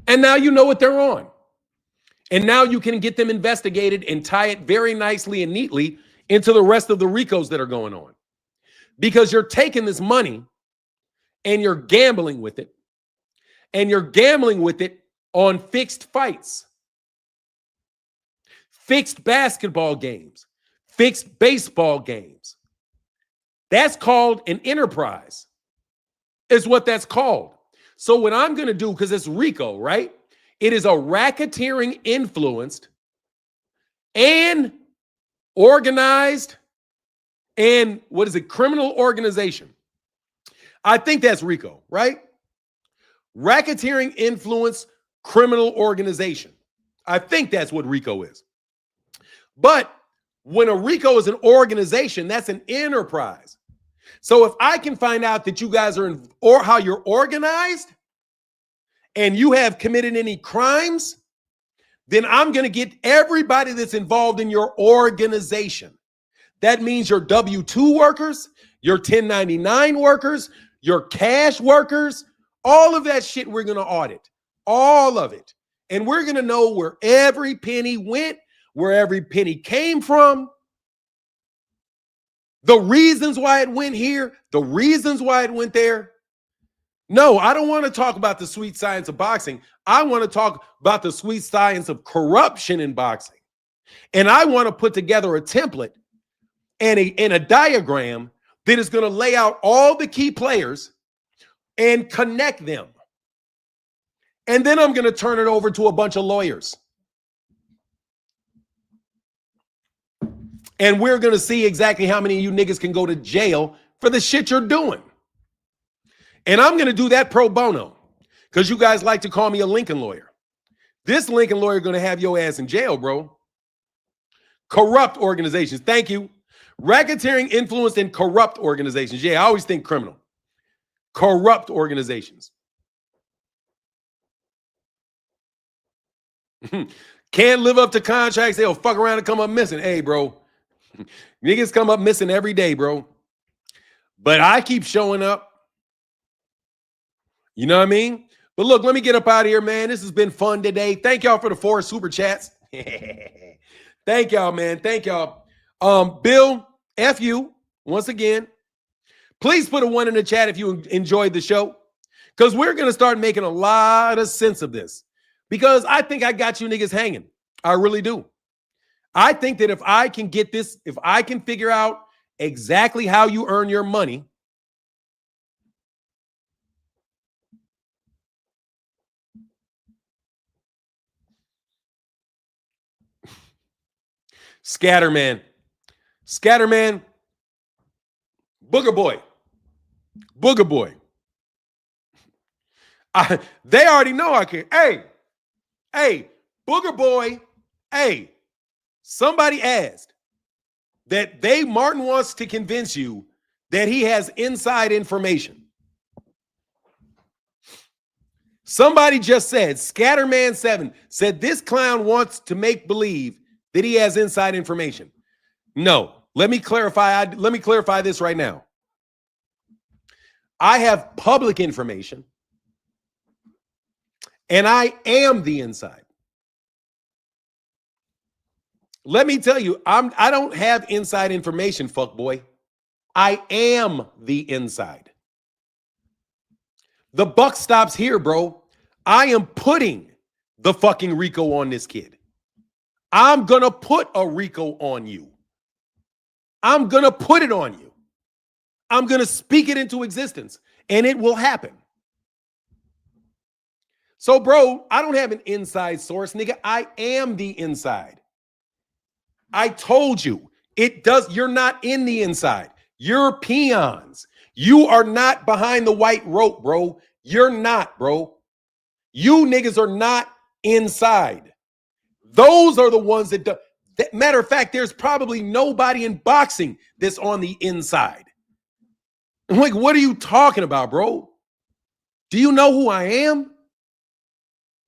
And now you know what they're on. And now you can get them investigated and tie it very nicely and neatly into the rest of the RICOs that are going on. Because you're taking this money and you're gambling with it. And you're gambling with it on fixed fights. fixed basketball games, fixed baseball games. That's called an enterprise, is what that's called. So what I'm going to do, because it's RICO, right? It is a racketeering influenced and organized and what is it? Criminal organization. I think that's RICO, right? Racketeering influence criminal organization. I think that's what RICO is. But when a RICO is an organization, that's an enterprise. So if I can find out that you guys are in, or how you're organized and you have committed any crimes, then I'm going to get everybody that's involved in your organization. That means your W-2 workers, your 1099 workers, your cash workers, all of that shit we're going to audit. All of it. And we're going to know where every penny went, where every penny came from, the reasons why it went here, the reasons why it went there. No, I don't want to talk about the sweet science of boxing. I want to talk about the sweet science of corruption in boxing. And I want to put together a template and a diagram that is going to lay out all the key players and connect them. And then I'm going to turn it over to a bunch of lawyers. And we're going to see exactly how many of you niggas can go to jail for the shit you're doing. And I'm going to do that pro bono because you guys like to call me a Lincoln lawyer. This Lincoln lawyer going to have your ass in jail, bro. Corrupt organizations. Thank you. Racketeering, influenced, and corrupt organizations. Yeah, I always think criminal. Corrupt organizations. Can't live up to contracts. They'll fuck around and come up missing. Hey, bro. Niggas come up missing every day, bro. But I keep showing up. You know what I mean? But look, let me get up out of here, man. This has been fun today. Thank y'all for the 4 super chats. Thank y'all, man. Thank y'all. Bill, F you, once again. Please put a 1 in the chat if you enjoyed the show. Because we're going to start making a lot of sense of this. Because I think I got you niggas hanging. I really do. I think that if I can get this, if I can figure out exactly how you earn your money, Scatterman, Booger Boy. They already know I can. Hey, Booger Boy, hey, somebody asked that Martin wants to convince you that he has inside information. Somebody just said, Scatterman7 said this clown wants to make believe that he has inside information. No, let me clarify. Let me clarify this right now. I have public information, and I am the inside. Let me tell you, I don't have inside information, fuck boy. I am the inside. The buck stops here, bro. I am putting the fucking RICO on this kid. I'm going to put a RICO on you. I'm going to put it on you. I'm going to speak it into existence, and it will happen. So, bro, I don't have an inside source, nigga. I am the inside. I told you, you're not in the inside. You're peons. You are not behind the white rope, bro. You're not, bro. You niggas are not inside. Those are the ones that do. Matter of fact, there's probably nobody in boxing that's on the inside. I'm like, what are you talking about, bro? Do you know who I am?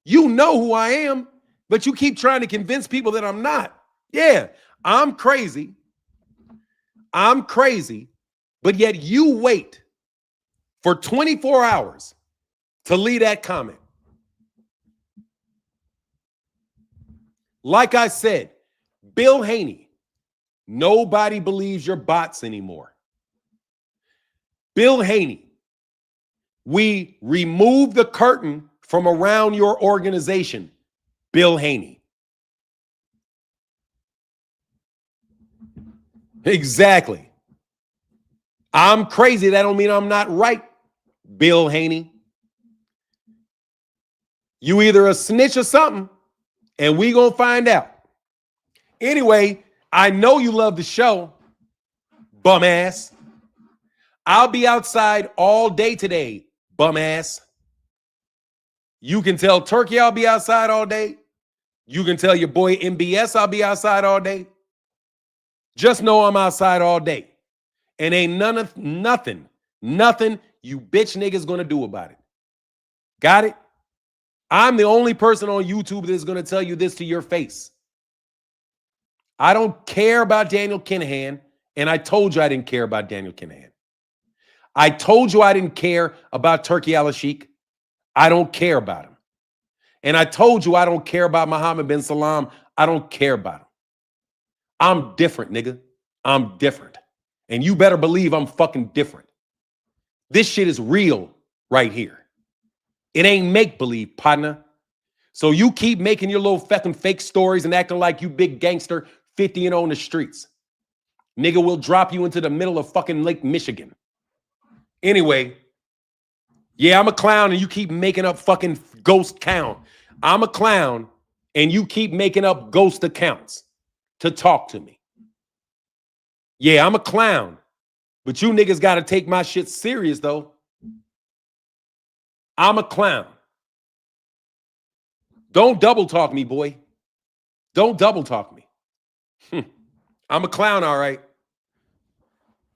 You know who I am, but you keep trying to convince people that I'm not. Yeah, I'm crazy. I'm crazy, but yet you wait for 24 hours to leave that comment. Like I said, Bill Haney, nobody believes your bots anymore. Bill Haney, we removed the curtain from around your organization. Bill Haney. Exactly. I'm crazy. That don't mean I'm not right, Bill Haney. You either a snitch or something, and we gonna find out. Anyway, I know you love the show, bum ass. I'll be outside all day today, bum ass. You can tell Turkey I'll be outside all day. You can tell your boy MBS I'll be outside all day. Just know I'm outside all day. And ain't nothing you bitch niggas gonna do about it. Got it? I'm the only person on YouTube that's gonna tell you this to your face. I don't care about Daniel Kinahan, and I told you I didn't care about Daniel Kinahan. I told you I didn't care about Turkey Al-Sheikh. I don't care about him. And I told you I don't care about Mohammed bin Salam. I don't care about him. I'm different, nigga. I'm different. And you better believe I'm fucking different. This shit is real right here. It ain't make-believe, partner. So you keep making your little fucking fake stories and acting like you big gangster 50 and on the streets. Nigga will drop you into the middle of fucking Lake Michigan. Anyway, yeah, I'm a clown and you keep making up fucking ghost count. I'm a clown and you keep making up ghost accounts to talk to me. Yeah, I'm a clown, but you niggas got to take my shit serious, though. I'm a clown. Don't double talk me, boy. Don't double talk me. I'm a clown, all right.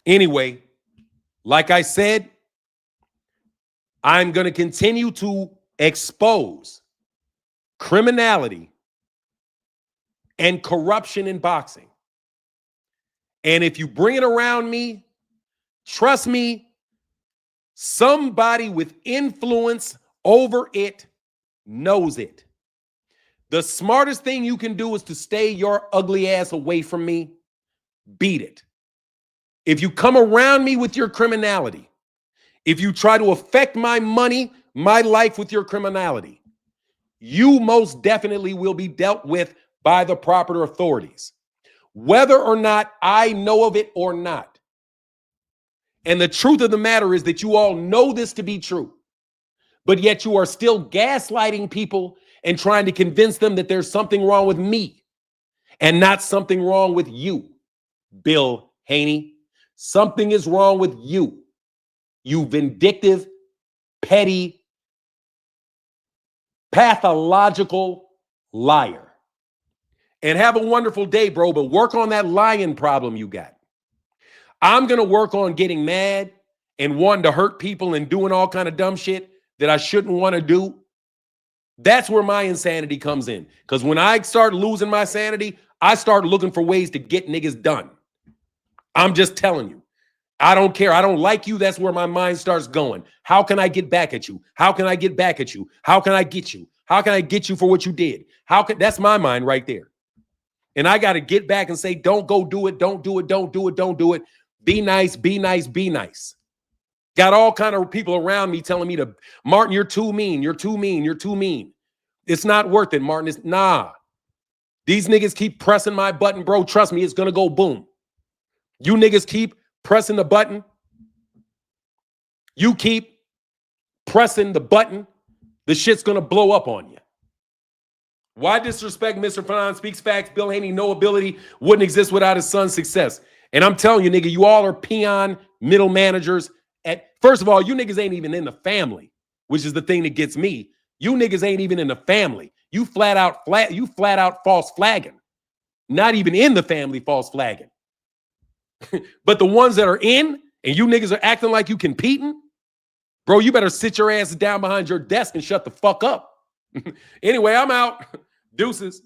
Anyway, like I said, I'm going to continue to expose criminality and corruption in boxing. And if you bring it around me, trust me, somebody with influence over it knows it. The smartest thing you can do is to stay your ugly ass away from me. Beat it. If you come around me with your criminality, if you try to affect my money, my life with your criminality, you most definitely will be dealt with by the proper authorities, whether or not I know of it or not. And the truth of the matter is that you all know this to be true, but yet you are still gaslighting people and trying to convince them that there's something wrong with me and not something wrong with you, Bill Haney. Something is wrong with you, you vindictive, petty, pathological liar. And have a wonderful day, bro, but work on that lying problem you got. I'm going to work on getting mad and wanting to hurt people and doing all kind of dumb shit that I shouldn't want to do. That's where my insanity comes in. Because when I start losing my sanity, I start looking for ways to get niggas done. I'm just telling you. I don't care. I don't like you. That's where my mind starts going. How can I get back at you? How can I get back at you? How can I get you? How can I get you for what you did? That's my mind right there. And I got to get back and say, don't go do it. Don't do it. Don't do it. Don't do it. Be nice. Be nice. Be nice. Got all kind of people around me telling me to, Martin, you're too mean. You're too mean. You're too mean. It's not worth it, Martin. It's nah. These niggas keep pressing my button, bro. Trust me, it's going to go boom. You niggas keep pressing the button. You keep pressing the button. The shit's going to blow up on you. Why disrespect Mr. Fanon speaks facts? Bill Haney, no ability, wouldn't exist without his son's success. And I'm telling you, nigga, you all are peon middle managers. First of all, you niggas ain't even in the family, which is the thing that gets me. You niggas ain't even in the family. You flat out false flagging. Not even in the family false flagging. But the ones that are in and you niggas are acting like you competing, bro, you better sit your ass down behind your desk and shut the fuck up. Anyway, I'm out. Deuces.